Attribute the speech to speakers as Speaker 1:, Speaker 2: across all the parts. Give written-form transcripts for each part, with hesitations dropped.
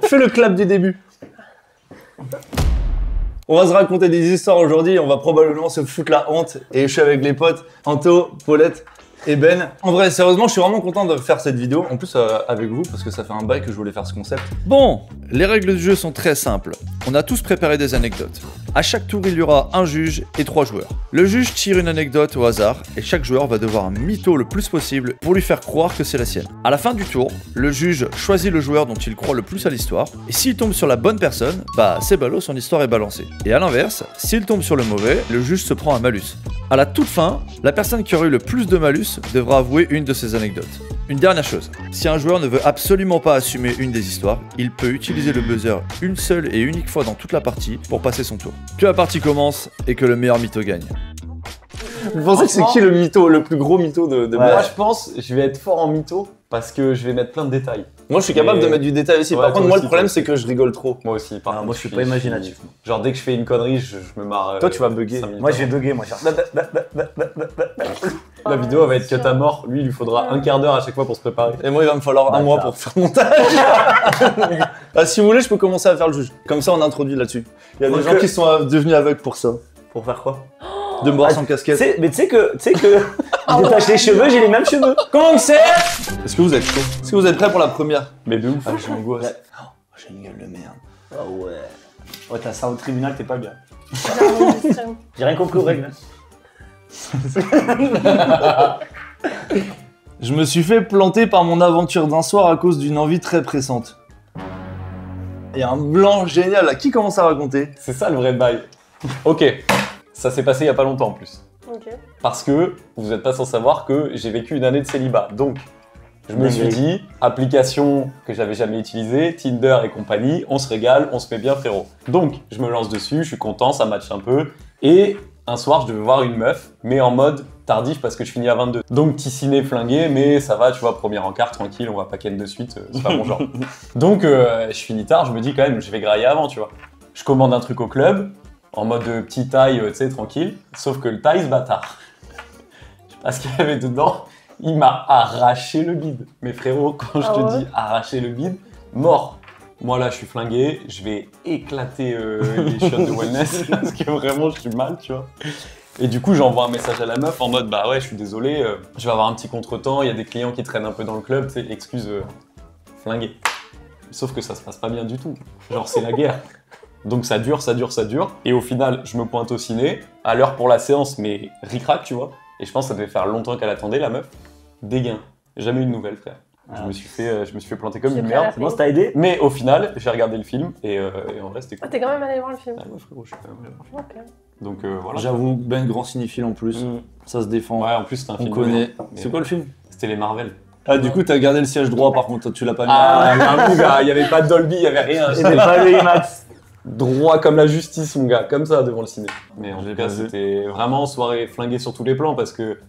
Speaker 1: Fais le clap du début. On va se raconter des histoires aujourd'hui, on va probablement se foutre la honte. Et je suis avec les potes, Anto, Paulette et Ben. En vrai, sérieusement, je suis vraiment content de faire cette vidéo. En plus, avec vous, parce que ça fait un bail que je voulais faire ce concept.
Speaker 2: Bon, les règles du jeu sont très simples. On a tous préparé des anecdotes. À chaque tour, il y aura un juge et 3 joueurs. Le juge tire une anecdote au hasard et chaque joueur va devoir mytho le plus possible pour lui faire croire que c'est la sienne. À la fin du tour, le juge choisit le joueur dont il croit le plus à l'histoire et s'il tombe sur la bonne personne, bah c'est ballot, son histoire est balancée. Et à l'inverse, s'il tombe sur le mauvais, le juge se prend un malus. À la toute fin, la personne qui aura eu le plus de malus devra avouer une de ses anecdotes. Une dernière chose, si un joueur ne veut absolument pas assumer une des histoires, il peut utiliser le buzzer une seule et unique fois dans toute la partie pour passer son tour. Que la partie commence et que le meilleur mytho gagne.
Speaker 1: Vous pensez que c'est qui le mytho, le plus gros mytho de
Speaker 3: Moi, je pense je vais être fort en mytho parce que je vais mettre plein de détails.
Speaker 1: Moi, je suis capable de mettre du détail aussi.
Speaker 3: Ouais,
Speaker 1: Par contre, moi,
Speaker 3: aussi,
Speaker 1: le problème, c'est que je rigole trop.
Speaker 3: Moi aussi. Par contre,
Speaker 4: moi, je suis pas imaginatif.
Speaker 3: Genre, dès que je fais une connerie, je me marre.
Speaker 1: Toi, tu vas bugger.
Speaker 4: Moi, je vais bugger, moi.
Speaker 3: La vidéo va être cut à mort. Lui, il lui faudra un quart d'heure à chaque fois pour se préparer.
Speaker 1: Et moi, il va me falloir un mois pour faire le montage. Si vous voulez, je peux commencer à faire le juge. Comme ça, on introduit là-dessus. Il y a des gens qui sont devenus aveugles pour ça.
Speaker 4: Pour faire quoi?
Speaker 1: De me voir sans casquette.
Speaker 4: Mais tu sais que je détache les cheveux, j'ai les mêmes cheveux.
Speaker 1: Comment c'est? Est-ce que vous êtes chaud? Est-ce que vous êtes prêts pour la première?
Speaker 3: Mais de ouf.
Speaker 1: Ah, j'ai angoisse. Oh, j'ai une gueule de merde.
Speaker 4: Ah ouais. Ouais, t'as ça au tribunal, t'es pas bien.
Speaker 5: Non,
Speaker 4: J'ai rien compris aux règles.
Speaker 1: Je me suis fait planter par mon aventure d'un soir à cause d'une envie très pressante. Il y a un blanc génial là. Qui commence à raconter?
Speaker 3: C'est ça le vrai bail. Ok. Ça s'est passé il y a pas longtemps en plus.
Speaker 5: Ok.
Speaker 3: Parce que vous n'êtes pas sans savoir que j'ai vécu une année de célibat. Donc, je me suis dit, application que j'avais jamais utilisée, Tinder et compagnie, on se régale, on se met bien frérot. Donc, je me lance dessus, je suis content, ça match un peu. Et un soir, je devais voir une meuf, mais en mode tardif parce que je finis à 22. Donc, petit ciné flingué, mais ça va, tu vois, premier encart, tranquille, on va pas ken de suite, c'est pas mon genre. Donc, je finis tard, je me dis quand même, je vais grailler avant, tu vois. Je commande un truc au club, en mode petit taille, tu sais, tranquille. Sauf que le taille, ce bâtard. Je sais pas ce qu'il y avait dedans. Il m'a arraché le bide. Mais frérot, quand je te dis arracher le bide, mort. Moi là, je suis flingué. Je vais éclater les shots de wellness parce que vraiment, je suis mal, tu vois. Et du coup, j'envoie un message à la meuf en mode bah ouais, je suis désolé, je vais avoir un petit contretemps. Il y a des clients qui traînent un peu dans le club, tu sais, excuse, flingué. Sauf que ça se passe pas bien du tout. Genre, c'est la guerre. Donc ça dure, et au final, je me pointe au ciné, à l'heure pour la séance, mais ric-rac, tu vois. Et je pense que ça devait faire longtemps qu'elle attendait, la meuf. Dégain. Jamais eu de nouvelles, frère. Je me suis fait planter comme une merde.
Speaker 4: Moi, ça t'a aidé?
Speaker 3: Mais au final, j'ai regardé le film, et en vrai, c'était cool.
Speaker 5: Ah, t'es quand même allé voir le film?
Speaker 3: Ah ouais, frérot, je suis quand même allé voir le film.
Speaker 5: Ok.
Speaker 3: Donc voilà.
Speaker 1: J'avoue, Ben grand cinéphile en plus. Ça se défend.
Speaker 3: Ouais, en plus, c'était un
Speaker 1: On
Speaker 3: film.
Speaker 1: connaît.
Speaker 3: Mais
Speaker 1: C'est quoi le film?
Speaker 3: C'était les Marvel.
Speaker 1: Ah, du coup, t'as gardé le siège droit, par contre, tu l'as pas mis.
Speaker 3: Ah, mon gars, il y avait pas de Dolby, il y avait rien.
Speaker 4: C'était pas le IMAX.
Speaker 3: Droit comme la justice, mon gars, comme ça devant le ciné. Mais en
Speaker 1: J'ai
Speaker 3: tout cas,
Speaker 1: pas vu.
Speaker 3: c'était vraiment soirée flinguée sur tous les plans parce que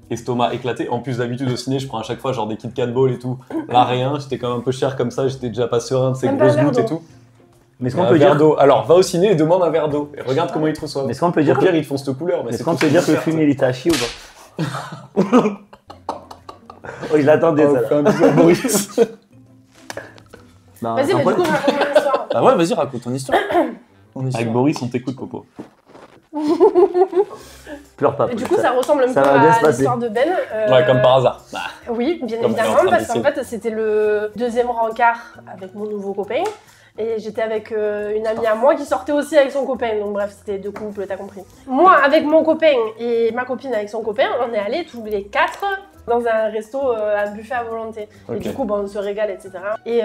Speaker 3: estomac éclaté. En plus, d'habitude au ciné, je prends à chaque fois genre des Kit Kat Ball et tout. Là, rien, j'étais quand même un peu cher comme ça, j'étais déjà pas serein de ces
Speaker 5: Même
Speaker 3: grosses
Speaker 5: pas un verre
Speaker 3: gouttes et
Speaker 5: d'eau.
Speaker 3: tout.
Speaker 4: Mais est-ce
Speaker 3: Un
Speaker 4: qu'on peut
Speaker 3: verre
Speaker 4: dire
Speaker 3: d'eau. Alors, va au ciné et demande un verre d'eau. Et regarde comment ils te reçoivent.
Speaker 4: Mais est-ce qu'on peut dire
Speaker 3: Au pire, ils te font cette couleur. Mais
Speaker 4: Est-ce
Speaker 3: c'est
Speaker 4: qu'on
Speaker 3: tout
Speaker 4: peut
Speaker 3: ce
Speaker 4: dire que
Speaker 3: qu'ils
Speaker 4: le
Speaker 3: font
Speaker 4: film il était à chier ou pas? Oh, je l'attendais
Speaker 3: faire.
Speaker 4: ça.
Speaker 3: Oh, fais un bisou à Boris.
Speaker 4: Non,
Speaker 5: Vas-y, mais du coup, raconte mon histoire.
Speaker 1: Ah ouais, vas-y, raconte ton histoire.
Speaker 3: Avec Boris, on t'écoute, Popo.
Speaker 4: pleure pas.
Speaker 5: Et du coup, ça ressemble un peu
Speaker 4: Ça va bien se
Speaker 5: à
Speaker 4: passer.
Speaker 5: l'histoire de Ben.
Speaker 3: Ouais, comme par hasard.
Speaker 5: Oui, bien
Speaker 3: Comme
Speaker 5: évidemment,
Speaker 3: on est en train
Speaker 5: parce qu'en
Speaker 3: d'essayer.
Speaker 5: fait, c'était le deuxième rencard avec mon nouveau copain. Et j'étais avec une amie à moi qui sortait aussi avec son copain. Donc bref, c'était deux couples, t'as compris. Moi, avec mon copain et ma copine avec son copain, on est allés tous les quatre dans un resto, un buffet à volonté.
Speaker 3: Ok.
Speaker 5: Et du coup, bon, on se régale, etc. Et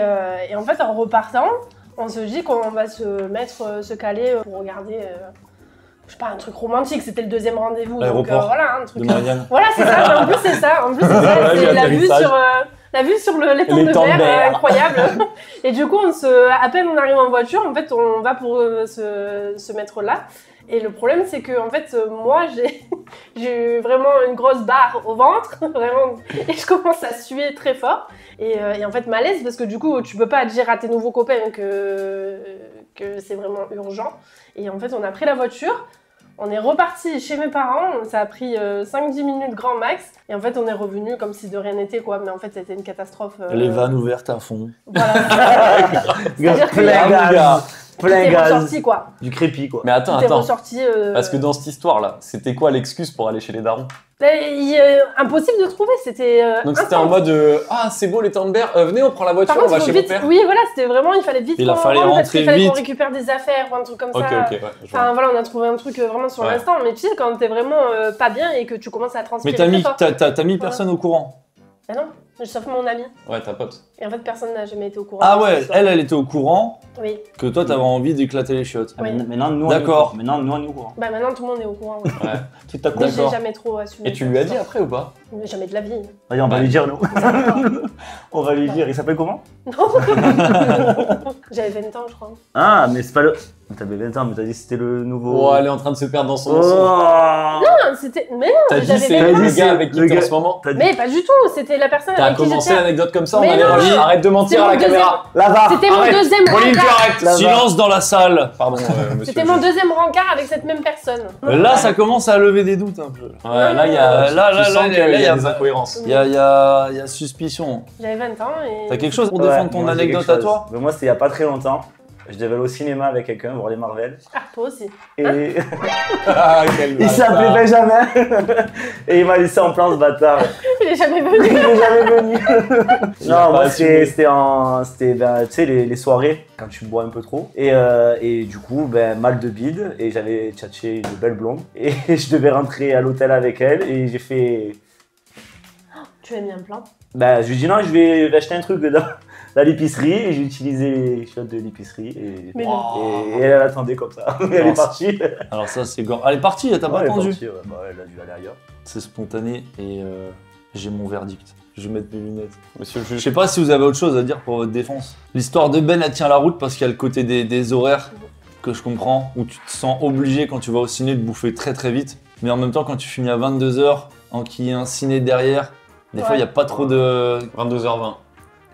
Speaker 5: en fait, en repartant, on se dit qu'on va se caler pour regarder, je sais pas, un truc romantique. C'était le deuxième rendez-vous. Donc
Speaker 1: L'aéroport
Speaker 5: voilà, un truc.
Speaker 1: de Marianne.
Speaker 5: Voilà, c'est ça. En plus, c'est ça. En plus, c'est ça.
Speaker 3: Voilà,
Speaker 5: C'est la vue
Speaker 3: l'atterrissage.
Speaker 5: sur l'étang de
Speaker 3: L'étang de
Speaker 5: mer,
Speaker 3: mer.
Speaker 5: incroyable. Et du coup, à peine on arrive en voiture, en fait, on va pour se mettre là. Et le problème, c'est que en fait, moi, j'ai eu vraiment une grosse barre au ventre, vraiment, et je commence à suer très fort. Et en fait, malaise, parce que du coup, tu peux pas dire à tes nouveaux copains que c'est vraiment urgent. Et en fait, on a pris la voiture, On est reparti chez mes parents, ça a pris 5-10 minutes grand max, et en fait on est revenu comme si de rien n'était quoi, mais en fait c'était une catastrophe.
Speaker 1: Les vannes ouvertes à fond.
Speaker 5: Voilà.
Speaker 4: Plein
Speaker 5: qu'il y
Speaker 3: a-
Speaker 4: gaz. Plein
Speaker 5: T'es
Speaker 4: gaz.
Speaker 5: ressorti quoi.
Speaker 4: Du crépi, quoi.
Speaker 3: Mais attends,
Speaker 5: T'es
Speaker 3: attends.
Speaker 5: ressorti.
Speaker 3: Parce que dans cette histoire-là, c'était quoi l'excuse pour aller chez les darons?
Speaker 5: Impossible de trouver, c'était.
Speaker 3: Donc c'était
Speaker 5: instant.
Speaker 3: en mode ah c'est beau les Thornberg, venez on prend la voiture,
Speaker 5: Par
Speaker 3: on va
Speaker 5: contre,
Speaker 3: chez
Speaker 5: il faut
Speaker 3: mon
Speaker 5: vite.
Speaker 3: père.
Speaker 5: Oui, voilà, c'était vraiment, il fallait vite
Speaker 1: Il a
Speaker 5: qu'on
Speaker 1: fallu
Speaker 5: rentre parce
Speaker 1: rentrer
Speaker 5: qu'il fallait
Speaker 1: vite.
Speaker 5: qu'on récupère des affaires ou un truc comme
Speaker 3: Ok,
Speaker 5: ça.
Speaker 3: ok, ouais. je vois.
Speaker 5: Enfin voilà, on a trouvé un truc vraiment sur
Speaker 3: Ouais.
Speaker 5: l'instant, mais tu sais, quand t'es vraiment pas bien et que tu commences à transpirer.
Speaker 1: Mais t'as mis,
Speaker 5: très fort.
Speaker 1: t'as mis personne au courant.
Speaker 5: Bah non, sauf mon ami.
Speaker 3: Ouais, ta pote.
Speaker 5: Et en fait, personne n'a jamais été au courant.
Speaker 1: Ah
Speaker 5: de cette
Speaker 1: ouais,
Speaker 5: histoire.
Speaker 1: elle était au courant
Speaker 5: Oui,
Speaker 1: que toi t'avais envie d'éclater les chiottes.
Speaker 4: Ah,
Speaker 5: Oui.
Speaker 4: Maintenant, nous,
Speaker 1: D'accord.
Speaker 4: Maintenant, nous, on est au courant.
Speaker 5: bah maintenant tout le monde est au courant. Ouais.
Speaker 3: Ouais.
Speaker 4: Tu t'as
Speaker 5: Mais j'ai
Speaker 1: D'accord.
Speaker 5: jamais trop assumé.
Speaker 3: Et tu
Speaker 5: cette
Speaker 3: lui as dit
Speaker 5: histoire.
Speaker 3: après ou pas?
Speaker 5: Mais jamais de la vie.
Speaker 4: Vas-y, on va
Speaker 3: Ouais.
Speaker 4: lui dire, nous. On va lui dire. Il s'appelle comment?
Speaker 5: J'avais 20 ans, je crois.
Speaker 4: Ah, mais c'est pas le. T'avais 20 ans, mais t'as dit que c'était le nouveau.
Speaker 3: Oh, elle est en train de se perdre dans son
Speaker 4: Oh.
Speaker 3: mensonge.
Speaker 5: Non, c'était. Mais non,
Speaker 3: T'as dit
Speaker 5: j'avais
Speaker 3: c'est
Speaker 5: 20 ans.
Speaker 3: le
Speaker 4: dit,
Speaker 3: gars
Speaker 4: c'est
Speaker 3: avec qui
Speaker 4: le
Speaker 3: t'es en
Speaker 4: gars-
Speaker 3: ce moment.
Speaker 4: T'as dit-
Speaker 5: Mais pas du tout, c'était la personne
Speaker 3: T'as
Speaker 5: avec qui
Speaker 3: commencé
Speaker 5: j'étais.
Speaker 3: l'anecdote comme ça, on
Speaker 5: Mais
Speaker 3: allait
Speaker 5: non.
Speaker 3: rajouter. Arrête de mentir
Speaker 5: C'est
Speaker 3: à la
Speaker 5: mon
Speaker 3: caméra.
Speaker 4: La VAR.
Speaker 5: C'était mon
Speaker 3: Arrête.
Speaker 5: deuxième
Speaker 3: Pauline, tu
Speaker 5: rencard.
Speaker 3: arrêtes.
Speaker 4: La
Speaker 1: Silence dans la salle.
Speaker 3: Pardon, monsieur.
Speaker 5: C'était mon deuxième rencard avec cette même personne.
Speaker 1: Là, ça commence à lever des doutes un peu.
Speaker 3: Ouais, là, il y a.
Speaker 1: Là,
Speaker 3: tu
Speaker 1: là,
Speaker 3: sens
Speaker 1: là,
Speaker 3: qu'il
Speaker 1: là,
Speaker 3: y
Speaker 1: y
Speaker 3: a
Speaker 1: a-
Speaker 3: des incohérences.
Speaker 1: Il y a suspicion.
Speaker 5: J'avais 20 ans et.
Speaker 1: T'as quelque chose pour
Speaker 4: Ouais,
Speaker 1: défendre ton
Speaker 4: moi, j'ai
Speaker 1: anecdote
Speaker 4: quelque
Speaker 1: à
Speaker 4: chose.
Speaker 1: toi?
Speaker 4: Mais moi, c'était il y a pas très longtemps. Je devais aller au cinéma avec quelqu'un, voir les Marvel.
Speaker 5: Ah, toi aussi.
Speaker 4: Et
Speaker 3: Ah, quel
Speaker 4: il s'appelait
Speaker 3: bâtard.
Speaker 4: Benjamin. Et il m'a laissé en plan, ce bâtard.
Speaker 5: Il est jamais
Speaker 4: Il
Speaker 5: venu.
Speaker 4: est jamais venu.
Speaker 3: Il a
Speaker 4: Non,
Speaker 3: pas
Speaker 4: moi
Speaker 3: assumé.
Speaker 4: c'était ben, tu sais les soirées quand tu bois un peu trop et du coup ben mal de bide et j'avais tchatché une belle blonde et je devais rentrer à l'hôtel avec elle et j'ai fait
Speaker 5: Tu as mis un plan.
Speaker 4: ben je lui ai dit non je vais acheter un truc dans l'épicerie et j'ai utilisé les chiottes de l'épicerie et,
Speaker 5: Mais non.
Speaker 4: et elle attendait comme ça. Elle est partie.
Speaker 1: Alors ça, c'est gore. Elle est partie, t'as pas
Speaker 4: Ouais, elle est
Speaker 1: attendu.
Speaker 4: partie, ouais. Bah, elle a dû aller ailleurs.
Speaker 1: C'est spontané et j'ai mon verdict. Je vais mettre mes lunettes.
Speaker 3: Monsieur le
Speaker 1: Je
Speaker 3: juge.
Speaker 1: sais pas si vous avez autre chose à dire pour votre défense. L'histoire de Ben, elle tient la route parce qu'il y a le côté des horaires que je comprends, où tu te sens obligé quand tu vas au ciné de bouffer très très vite. Mais en même temps, quand tu finis à 22h, qu'il y ait un ciné derrière, des fois, il n'y a pas trop de...
Speaker 3: 22h20.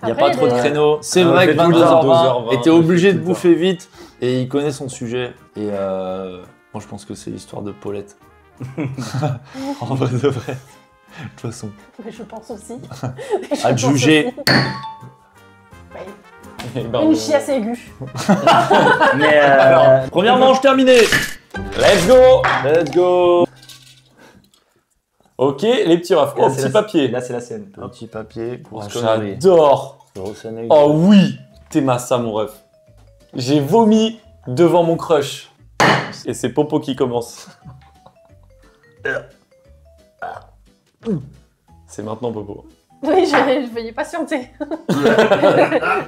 Speaker 1: Il n'y a
Speaker 5: Après,
Speaker 1: pas trop de
Speaker 5: les-
Speaker 1: créneaux. C'est
Speaker 4: Ah, on
Speaker 1: vrai
Speaker 4: fait
Speaker 1: que
Speaker 4: tout le temps,
Speaker 1: 22h20, et t'es
Speaker 3: 2h20,
Speaker 1: obligé
Speaker 4: tout
Speaker 1: de
Speaker 4: le
Speaker 1: bouffer vite. Et il connaît son sujet. Et moi, je pense que c'est l'histoire de Paulette. En vrai de vrai. De toute façon.
Speaker 5: Mais je pense aussi.
Speaker 1: À te juger.
Speaker 3: Eh ben,
Speaker 5: Une chiasse aiguë.
Speaker 4: Mais
Speaker 3: Alors,
Speaker 1: Première manche terminée.
Speaker 3: Let's go.
Speaker 1: Let's go.
Speaker 3: Ok, les petits refs. Oh,
Speaker 4: là, c'est
Speaker 3: petit
Speaker 4: la-
Speaker 3: papier.
Speaker 4: Là c'est la scène.
Speaker 1: Petit papier,
Speaker 3: Oh,
Speaker 1: grosse connerie.
Speaker 3: J'adore.
Speaker 1: Grosse anecdote.
Speaker 3: Oh oui, t'es massa mon ref. J'ai vomi devant mon crush. Et c'est Popo qui commence. C'est maintenant Popo.
Speaker 5: Oui, je vais y patienter. Je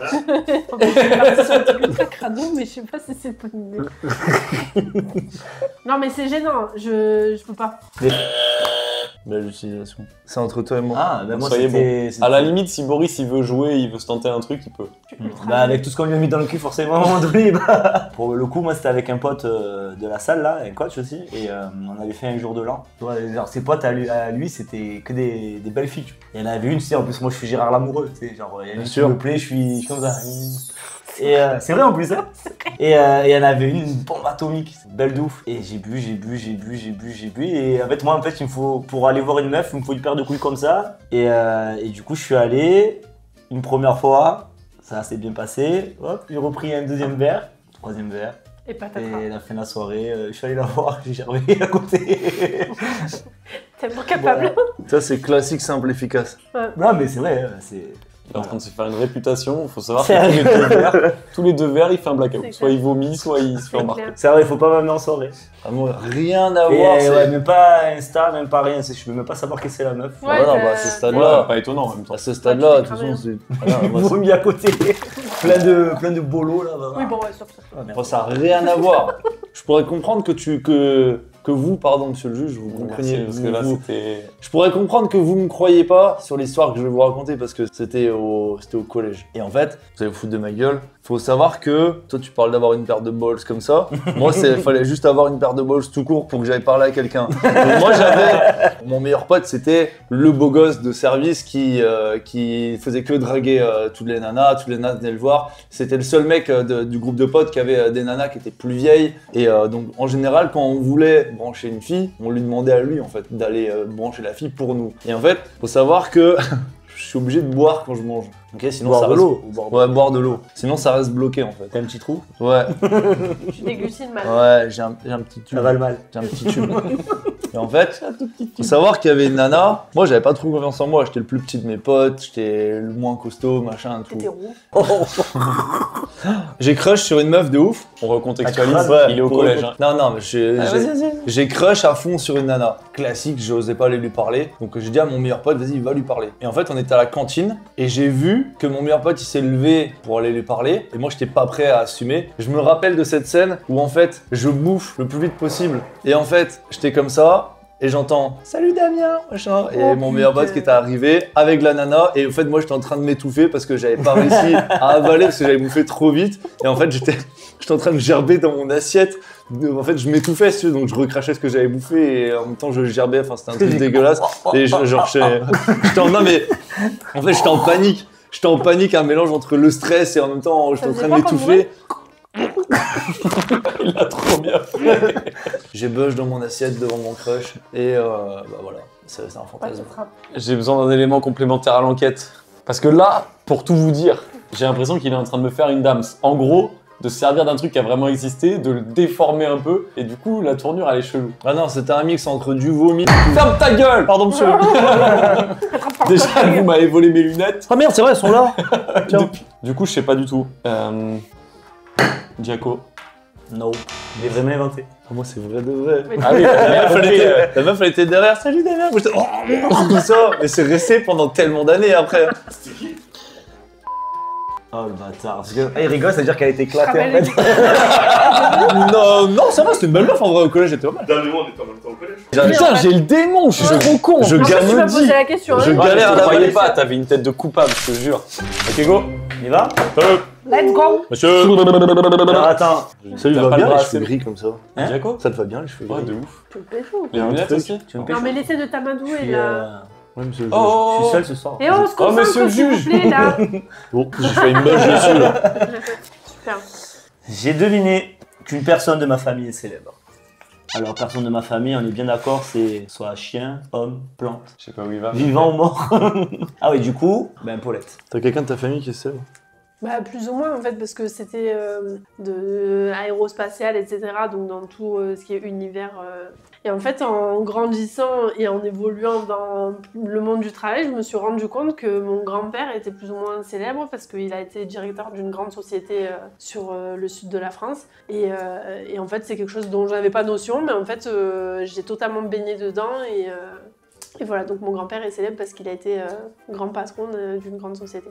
Speaker 5: suis partie sur un truc ultra crado, mais je sais pas si c'est une bonne idée. Non, mais c'est gênant. Je peux pas.
Speaker 1: Belle utilisation. C'est entre toi et moi.
Speaker 4: Ah ben moi
Speaker 3: Soyez
Speaker 4: c'était.
Speaker 3: À la limite, si Boris il veut jouer, il veut se tenter un truc, il peut.
Speaker 4: Bah avec tout ce qu'on lui a mis dans le cul forcément à un moment donné, bah, pour le coup moi c'était avec un pote de la salle là, un coach aussi, et on avait fait un jour de l'an. Ouais, genre ses potes à lui c'était que des belles filles. Tu vois. Il y en avait une, tu sais, en plus moi je suis Gérard l'amoureux, tu sais, genre il y a une
Speaker 1: Bien
Speaker 4: qui
Speaker 1: sûr.
Speaker 4: me plaît, je suis comme ça. Et c'est vrai en plus hein. Et il y en avait une bombe atomique, belle de ouf. Et j'ai bu, et en fait moi en fait il me faut, pour aller voir une meuf, il me faut une paire de couilles comme ça. Et du coup je suis allé une première fois. Ça s'est bien passé, hop, j'ai repris un deuxième verre, troisième verre,
Speaker 5: Et patatras.
Speaker 4: et à la fin de la soirée, je suis allé la voir, j'ai germé à côté.
Speaker 5: Tellement capable.
Speaker 1: Ça, c'est classique, simple, efficace.
Speaker 4: Non mais c'est vrai, c'est...
Speaker 3: Il est en train de se faire une réputation. Il faut savoir
Speaker 4: C'est
Speaker 3: que tous les deux verres, il fait un blackout.
Speaker 5: C'est
Speaker 3: Soit
Speaker 5: clair.
Speaker 3: il vomit, soit il se fait
Speaker 5: C'est
Speaker 3: embarquer.
Speaker 5: clair.
Speaker 4: C'est vrai, il faut pas m'amener en soirée.
Speaker 1: Vraiment, rien à
Speaker 4: Et
Speaker 1: voir. c'est-
Speaker 4: ouais, même pas Insta, même pas rien, je peux même pas savoir qui c'est la meuf.
Speaker 5: Ouais,
Speaker 1: Voilà,
Speaker 5: t'as-
Speaker 1: bah, à ce
Speaker 3: Ouais,
Speaker 1: stade-là,
Speaker 3: pas étonnant en même temps.
Speaker 1: à ce stade-là, de
Speaker 5: tu
Speaker 1: toute
Speaker 5: t'es
Speaker 1: façon, c'est. Voilà, moi,
Speaker 4: Vomi à côté, plein de bolos là. Bah,
Speaker 5: Oui, bon, ouais, sûr.
Speaker 1: moi, ça n'a rien à voir. Je pourrais comprendre que vous, pardon, monsieur le juge, vous compreniez.
Speaker 3: Merci, parce que là,
Speaker 1: vous-
Speaker 3: c'était.
Speaker 1: Je pourrais comprendre que vous me croyez pas sur l'histoire que je vais vous raconter parce que c'était au collège. Et en fait, vous allez vous foutre de ma gueule. Faut savoir que toi, tu parles d'avoir une paire de balls comme ça. Moi, il fallait juste avoir une paire de balls tout court pour que j'aille parler à quelqu'un. Donc, moi, j'avais mon meilleur pote, c'était le beau gosse de service qui faisait que draguer toutes les nanas venaient le voir. C'était le seul mec du groupe de potes qui avait des nanas qui étaient plus vieilles. Et donc, en général, quand on voulait brancher une fille, on lui demandait à lui en fait d'aller brancher la fille pour nous. Et en fait, faut savoir que je suis obligé de boire quand je mange. Ok, sinon
Speaker 4: Boire
Speaker 1: ça
Speaker 4: de
Speaker 1: reste...
Speaker 4: l'eau ou boire de-
Speaker 1: Ouais, boire de l'eau. Sinon ça reste bloqué en fait.
Speaker 4: T'as un petit trou?
Speaker 1: Ouais,
Speaker 5: Tu déglucides mal.
Speaker 1: ouais, j'ai un petit tube.
Speaker 4: Ça va le mal.
Speaker 1: J'ai un petit tube. Et en fait, faut savoir qu'il y avait une nana. Moi, j'avais pas trop confiance en moi. J'étais le plus petit de mes potes. J'étais le moins costaud, machin,
Speaker 5: T'étais
Speaker 1: tout.
Speaker 5: roux.
Speaker 1: J'ai crush sur une meuf de ouf.
Speaker 3: On recontextualise,
Speaker 1: Ouais,
Speaker 3: il est au
Speaker 1: pour-
Speaker 3: collège. Hein.
Speaker 1: Non, mais j'ai crush à fond sur une nana. Classique, j'osais pas aller lui parler. Donc j'ai dit à mon meilleur pote, vas-y, va lui parler. Et en fait, on était à la cantine et j'ai vu que mon meilleur pote, il s'est levé pour aller lui parler. Et moi, j'étais pas prêt à assumer. Je me rappelle de cette scène où en fait, je bouffe le plus vite possible. Et en fait, j'étais comme ça. Et j'entends « Salut Damien !» machin. Et
Speaker 5: Oh,
Speaker 1: mon meilleur pote
Speaker 5: putain.
Speaker 1: qui était arrivé avec la nana. Et en fait, moi, j'étais en train de m'étouffer parce que j'avais pas réussi à avaler parce que j'avais bouffé trop vite. Et en fait, j'étais en train de gerber dans mon assiette. En fait, je m'étouffais, si tu veux, donc je recrachais ce que j'avais bouffé et en même temps, je gerbais. Enfin, c'était un truc dégueulasse. Et j'étais en... Non, mais en fait, j'étais en panique. J'étais en panique, un mélange entre le stress et en même temps, j'étais en train de
Speaker 5: faisait quoi comme
Speaker 1: m'étouffer.
Speaker 3: Il a trop bien fait.
Speaker 1: J'ai bush dans mon assiette devant mon crush. Et bah voilà, c'est un
Speaker 5: Pas de
Speaker 1: fantasme.
Speaker 5: frappe.
Speaker 3: J'ai besoin d'un élément complémentaire à l'enquête. Parce que là, pour tout vous dire, j'ai l'impression qu'il est en train de me faire une dams. En gros, de se servir d'un truc qui a vraiment existé, de le déformer un peu, et du coup, la tournure, elle est chelou.
Speaker 1: Ah non, c'était un mix entre du vomi.
Speaker 3: Ferme ta gueule!
Speaker 1: Pardon, monsieur.
Speaker 3: Déjà, vous m'avez volé mes lunettes.
Speaker 1: Ah merde, c'est vrai, elles sont là. Tiens.
Speaker 3: Du coup, je sais pas du tout. Diaco.
Speaker 4: No. Il est vraiment inventé.
Speaker 1: Moi, c'est vrai de vrai.
Speaker 5: Mais
Speaker 3: Ah oui, t'as bien compris.
Speaker 1: La meuf, elle était derrière. Salut Damien. Moi, j'étais comme ça. Mais c'est resté pendant tellement d'années après.
Speaker 4: Oh le bâtard. Parce que, il rigole, ça veut dire qu'elle a été
Speaker 5: Je
Speaker 4: éclatée en
Speaker 5: rappelle
Speaker 4: fait.
Speaker 1: Non, ça va, c'était une belle meuf en vrai au collège, j'étais pas mal.
Speaker 6: Dernier mois, on était en même temps au collège.
Speaker 3: Putain, j'ai le démon, je suis trop con.
Speaker 1: Je
Speaker 5: En fait, tu m'as
Speaker 1: gagne
Speaker 5: posé la question.
Speaker 1: Je
Speaker 5: hein.
Speaker 3: Ouais,
Speaker 1: galère
Speaker 3: je
Speaker 1: à
Speaker 3: te
Speaker 1: la
Speaker 3: croyais
Speaker 1: vallée.
Speaker 3: pas, t'avais une tête de coupable, je te jure. Ok, go.
Speaker 4: On y va?
Speaker 5: Let's go.
Speaker 1: Monsieur.
Speaker 4: Alors attends.
Speaker 1: Ça lui
Speaker 3: T'as
Speaker 1: va
Speaker 3: pas
Speaker 1: bien
Speaker 3: le
Speaker 1: les
Speaker 3: bras
Speaker 1: cheveux
Speaker 3: assez-
Speaker 1: gris comme ça.
Speaker 4: Hein?
Speaker 3: Diaco?
Speaker 1: Ça te va bien les cheveux
Speaker 3: Ouais,
Speaker 1: gris.
Speaker 3: de ouf.
Speaker 5: Tu me pécho.
Speaker 3: Les lunettes
Speaker 1: truc.
Speaker 3: aussi?
Speaker 4: Tu me
Speaker 5: Non,
Speaker 4: pêches?
Speaker 5: mais laissez de t'amadouer
Speaker 4: Je suis,
Speaker 5: là.
Speaker 1: Ouais, monsieur le juge.
Speaker 4: je
Speaker 3: Oh!
Speaker 4: suis seul ce soir.
Speaker 5: Et on se concentre,
Speaker 3: monsieur le
Speaker 5: s'il vous
Speaker 3: juge.
Speaker 5: plaît, là.
Speaker 1: Bon, j'ai fait une moche dessus là.
Speaker 5: Super.
Speaker 4: J'ai deviné qu'une personne de ma famille est célèbre. Alors, personne de ma famille, on est bien d'accord, c'est soit chien, homme, plante,
Speaker 3: Je sais pas où il va.
Speaker 4: vivant ou mort. Ah oui, du coup, ben Paulette.
Speaker 1: T'as quelqu'un de ta famille qui est célèbre?
Speaker 5: Bah, plus ou moins en fait, parce que c'était de aérospatial, etc. Donc dans tout ce qui est univers. Et en fait, en grandissant et en évoluant dans le monde du travail, je me suis rendu compte que mon grand-père était plus ou moins célèbre parce qu'il a été directeur d'une grande société sur le sud de la France. Et en fait, c'est quelque chose dont j'avais pas notion, mais en fait, j'ai totalement baigné dedans et voilà, donc mon grand-père est célèbre parce qu'il a été grand patron d'une grande société.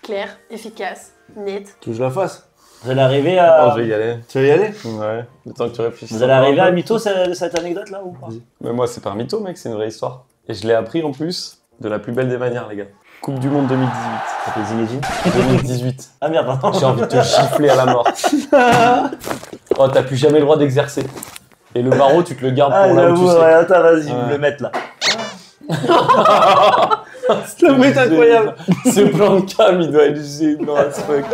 Speaker 5: Clair, efficace, net.
Speaker 1: Tu veux que je la fasse?
Speaker 4: Vous allez arriver à...
Speaker 3: Oh, je vais y aller.
Speaker 1: Tu veux y aller?
Speaker 3: Ouais. Le temps que tu réfléchisses.
Speaker 4: Vous allez arriver à la mytho de cette anecdote là ou pas?
Speaker 3: Mais moi, c'est pas un mytho, mec, c'est une vraie histoire. Et je l'ai appris en plus de la plus belle des manières, les gars. Coupe du Monde 2018.
Speaker 4: Ça fait Zinedine.
Speaker 3: 2018.
Speaker 4: Ah merde, pardon.
Speaker 3: J'ai envie de te gifler à la mort. Oh, t'as plus jamais le droit d'exercer. Et le barreau, tu te le gardes
Speaker 4: Ah
Speaker 3: pour là où tu
Speaker 4: j'avoue,
Speaker 3: sais.
Speaker 4: ouais, attends, vas-y,
Speaker 3: Ouais.
Speaker 4: vous le mettre là.
Speaker 1: Le bruit est incroyable.
Speaker 3: Ce plan de cam, il doit être gênant as fuck.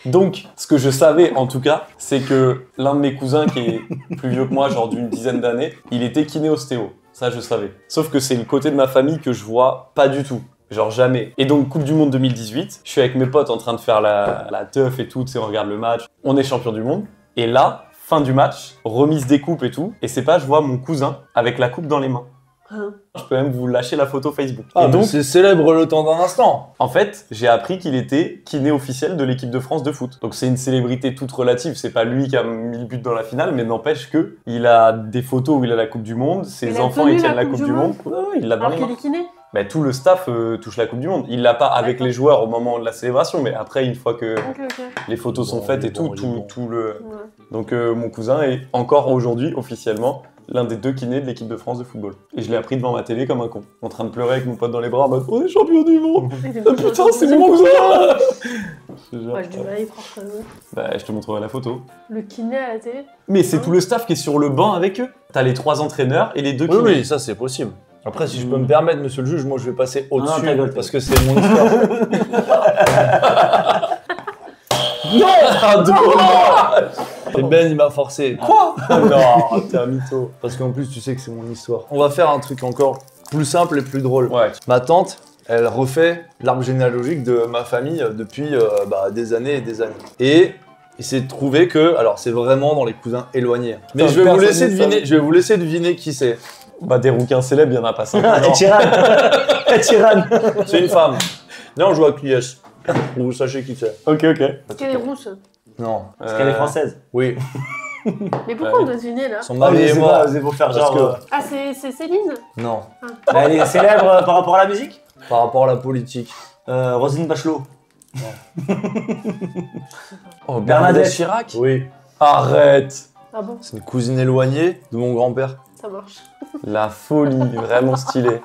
Speaker 3: Donc, ce que je savais en tout cas, c'est que l'un de mes cousins, qui est plus vieux que moi, genre d'une dizaine d'années, il était kiné-ostéo. Ça, je savais. Sauf que c'est le côté de ma famille que je vois pas du tout. Genre jamais. Et donc, Coupe du Monde 2018, je suis avec mes potes en train de faire la teuf et tout, tu sais, on regarde le match. On est champion du monde. Et là, fin du match, remise des coupes et tout. Et c'est pas, je vois mon cousin avec la coupe dans les mains.
Speaker 5: Hein.
Speaker 3: Je peux même vous lâcher la photo Facebook.
Speaker 1: Ah,
Speaker 3: et donc,
Speaker 1: c'est célèbre le temps d'un instant.
Speaker 3: en fait, j'ai appris qu'il était kiné officiel de l'équipe de France de foot. Donc c'est une célébrité toute relative. C'est pas lui qui a mis le but dans la finale, mais n'empêche que il a des photos où il a la Coupe du Monde. Ses
Speaker 5: Il a
Speaker 3: enfants
Speaker 5: tenu
Speaker 3: ils tiennent
Speaker 5: la
Speaker 3: la Coupe du Monde. Ouais, il l'a dans
Speaker 5: Alors
Speaker 3: les
Speaker 5: qu'il
Speaker 3: mains.
Speaker 5: est kiné.
Speaker 3: Bah, tout le staff touche la Coupe du Monde. Il l'a pas avec
Speaker 5: D'accord.
Speaker 3: les joueurs au moment de la célébration, mais après une fois que
Speaker 5: Ok.
Speaker 3: les photos sont
Speaker 1: Bon,
Speaker 3: faites
Speaker 1: il
Speaker 3: et
Speaker 1: est
Speaker 3: tout,
Speaker 1: bon, il est bon.
Speaker 3: tout le.
Speaker 5: Ouais.
Speaker 3: Donc mon cousin est encore aujourd'hui officiellement l'un des 2 kinés de l'équipe de France de football. Et je l'ai appris devant ma télé comme un con, en train de pleurer avec mon pote dans les bras en mode on est champion du monde. Ah putain, c'est mon cousin. Je te jure.
Speaker 5: Ouais, j'ai du mal à y croire quand même.
Speaker 3: Bah, je te montrerai la photo.
Speaker 5: Le kiné à la télé.
Speaker 3: Mais c'est tout le staff qui est sur le banc avec eux. T'as les 3 entraîneurs et les 2
Speaker 1: Oui,
Speaker 3: kinés.
Speaker 1: oui, ça c'est possible. Après, si je peux me permettre, monsieur le juge, moi je vais passer au-dessus
Speaker 4: ta gueule.
Speaker 1: parce que c'est mon histoire.
Speaker 3: Non, dommage.
Speaker 1: Et Ben, il m'a forcé.
Speaker 3: Quoi? Non, t'es un mytho.
Speaker 1: Parce qu'en plus, tu sais que c'est mon histoire. On va faire un truc encore plus simple et plus drôle.
Speaker 3: Ouais.
Speaker 1: Ma tante, elle refait l'arbre généalogique de ma famille depuis des années et des années. Et il s'est trouvé que, alors c'est vraiment dans les cousins éloignés. Mais
Speaker 3: Putain,
Speaker 1: je vais
Speaker 3: personne ne
Speaker 1: vous laisser deviner qui c'est.
Speaker 3: Bah, des rouquins célèbres, il y en a pas 5.
Speaker 4: Et Tyrann.
Speaker 1: C'est une femme. Viens, on joue à Quièche. Vous sachez qui c'est.
Speaker 3: Ok.
Speaker 5: Qu'elle est rousse.
Speaker 1: Non.
Speaker 4: Parce qu'elle est française.
Speaker 1: Oui.
Speaker 5: Mais pourquoi on doit deviner là?
Speaker 1: Son mari est mort.
Speaker 4: C'est pour faire
Speaker 1: Parce
Speaker 4: genre.
Speaker 1: que-
Speaker 5: Ah, c'est Céline?
Speaker 1: Non.
Speaker 4: Elle est célèbre par rapport à la musique.
Speaker 1: Par rapport à la politique.
Speaker 4: Roselyne Bachelot.
Speaker 3: Oh,
Speaker 4: Bernadette
Speaker 3: Chirac.
Speaker 1: Oui.
Speaker 3: Arrête.
Speaker 5: Ah bon,
Speaker 1: C'est une cousine éloignée de mon grand-père.
Speaker 5: ça marche.
Speaker 3: La folie, vraiment stylé.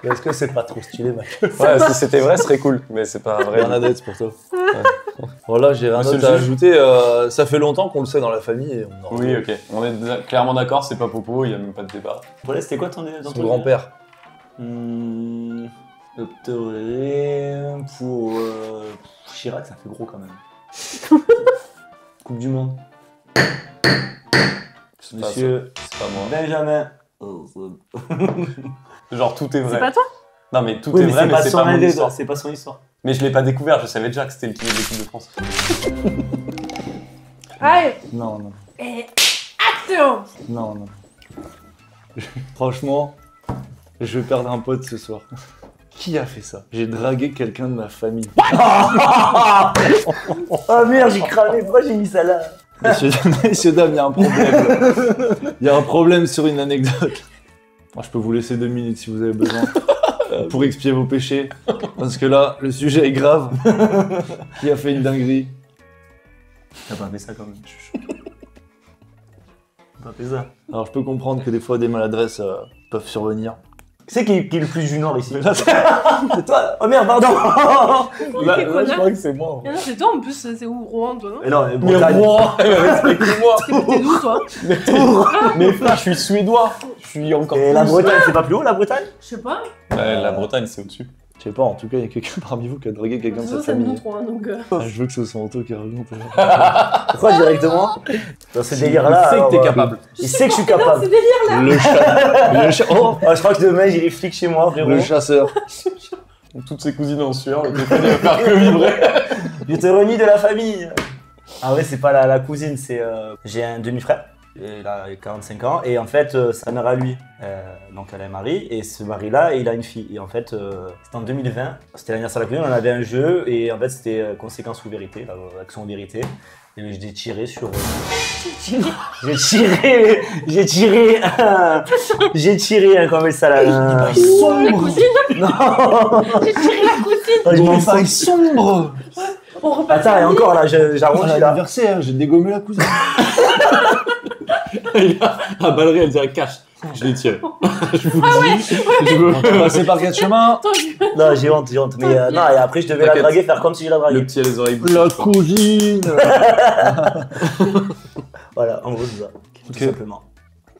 Speaker 1: Est-ce que c'est pas trop stylé, mec?
Speaker 3: Ouais, si c'était vrai, ce serait cool. Mais c'est pas vrai.
Speaker 1: Bernadette, c'est pour toi. Voilà, j'ai rien
Speaker 3: Monsieur
Speaker 1: d'autre à
Speaker 3: le juge.
Speaker 1: ajouter. Ça fait longtemps qu'on le sait dans la famille. Et on en
Speaker 3: Oui, ok. On est clairement d'accord, c'est pas Popo, il y a même pas de débat.
Speaker 4: Voilà, c'était quoi ton
Speaker 1: Son grand-père.
Speaker 4: Opterai pour Chirac, ça fait gros quand même. Coupe du Monde.
Speaker 3: C'est pas
Speaker 4: Monsieur
Speaker 3: ça. C'est pas moi.
Speaker 4: Benjamin.
Speaker 3: Genre, tout est vrai.
Speaker 5: C'est pas toi?
Speaker 3: Non, mais tout
Speaker 4: Oui,
Speaker 3: est
Speaker 4: mais
Speaker 3: vrai,
Speaker 4: c'est
Speaker 3: mais
Speaker 4: pas
Speaker 3: c'est
Speaker 4: son
Speaker 3: pas mon
Speaker 4: idée,
Speaker 3: histoire.
Speaker 4: c'est pas son histoire.
Speaker 3: Mais je l'ai pas découvert, je savais déjà que c'était le kiné de l'équipe de France.
Speaker 5: Allez,
Speaker 1: Non, non.
Speaker 5: et action!
Speaker 1: Non, non. Franchement, je vais perdre un pote ce soir. Qui a fait ça? J'ai dragué quelqu'un de ma famille.
Speaker 4: Oh merde, j'ai cramé, pourquoi j'ai mis ça là?
Speaker 1: Messieurs, dames, il y a un problème. Il y a un problème sur une anecdote. Moi, je peux vous laisser 2 minutes si vous avez besoin pour expier vos péchés. Parce que là, le sujet est grave. Qui a fait une dinguerie?
Speaker 4: T'as pas fait ça quand même. T'as pas fait ça.
Speaker 1: Alors, je peux comprendre que des fois, des maladresses peuvent survenir.
Speaker 4: Qui c'est qui est le plus du Nord ici? C'est toi. Oh merde, pardon.
Speaker 5: Quel connard.
Speaker 3: je crois que c'est moi.
Speaker 5: Mais non, c'est toi en plus, c'est où Rouen, toi, non?
Speaker 4: Mais non,
Speaker 3: Mais
Speaker 4: Bretagne.
Speaker 3: moi, respectez-moi.
Speaker 5: T'es d'où, toi?
Speaker 3: Mais frère, je suis suédois. Je suis encore
Speaker 4: Et la
Speaker 3: plus.
Speaker 4: Bretagne, c'est pas plus haut la Bretagne?
Speaker 5: Je sais pas.
Speaker 3: Ouais, la Bretagne, c'est au-dessus.
Speaker 1: Je sais pas, en tout cas, il y a quelqu'un parmi vous qui a dragué quelqu'un de
Speaker 5: Sinon,
Speaker 1: sa
Speaker 5: c'est nous
Speaker 1: famille.
Speaker 5: trois, donc.
Speaker 1: Ah, je veux que ce soit Anto qui raconte.
Speaker 4: Pourquoi directement? Dans ce délire-là.
Speaker 3: Il sait que
Speaker 4: alors,
Speaker 3: t'es capable.
Speaker 4: Il sait que je suis
Speaker 5: Non,
Speaker 4: capable.
Speaker 5: c'est délire!
Speaker 1: Le chat. Oh,
Speaker 4: Oh, je crois que demain j'irai flic chez moi, frérot.
Speaker 1: le chasseur.
Speaker 3: Toutes ses cousines en sueur, le téléphone il va faire que vibrer.
Speaker 4: Je te renie de la famille. Ah ouais, c'est pas la cousine, c'est j'ai un demi-frère. Il a 45 ans et en fait sa mère à lui, donc elle a un mari et ce mari-là il a une fille et en fait c'était en 2020, c'était l'anniversaire de la cousine, on avait un jeu et en fait c'était conséquence ou vérité, action ou vérité et j'ai tiré sur j'ai tiré comment ça là
Speaker 5: La cousine?
Speaker 4: non
Speaker 5: J'ai tiré la cousine!
Speaker 4: je m'en fous.
Speaker 1: sombre.
Speaker 5: On repasse.
Speaker 4: Attends et encore là j'arrondis là
Speaker 1: l'anniversaire, j'ai dégommé la cousine.
Speaker 3: Ah, Ballerie, elle dirait cash. Je l'ai tiré. Je vous dis. Je
Speaker 1: On
Speaker 3: veux.
Speaker 1: va passer par 4 chemins.
Speaker 5: Attends,
Speaker 4: non j'ai honte mais non et après je devais la
Speaker 3: T'inquiète.
Speaker 4: draguer faire comme si je la
Speaker 3: Le
Speaker 4: draguais
Speaker 3: petit a les oreilles.
Speaker 1: La cousine.
Speaker 4: voilà en gros c'est ça tout simplement.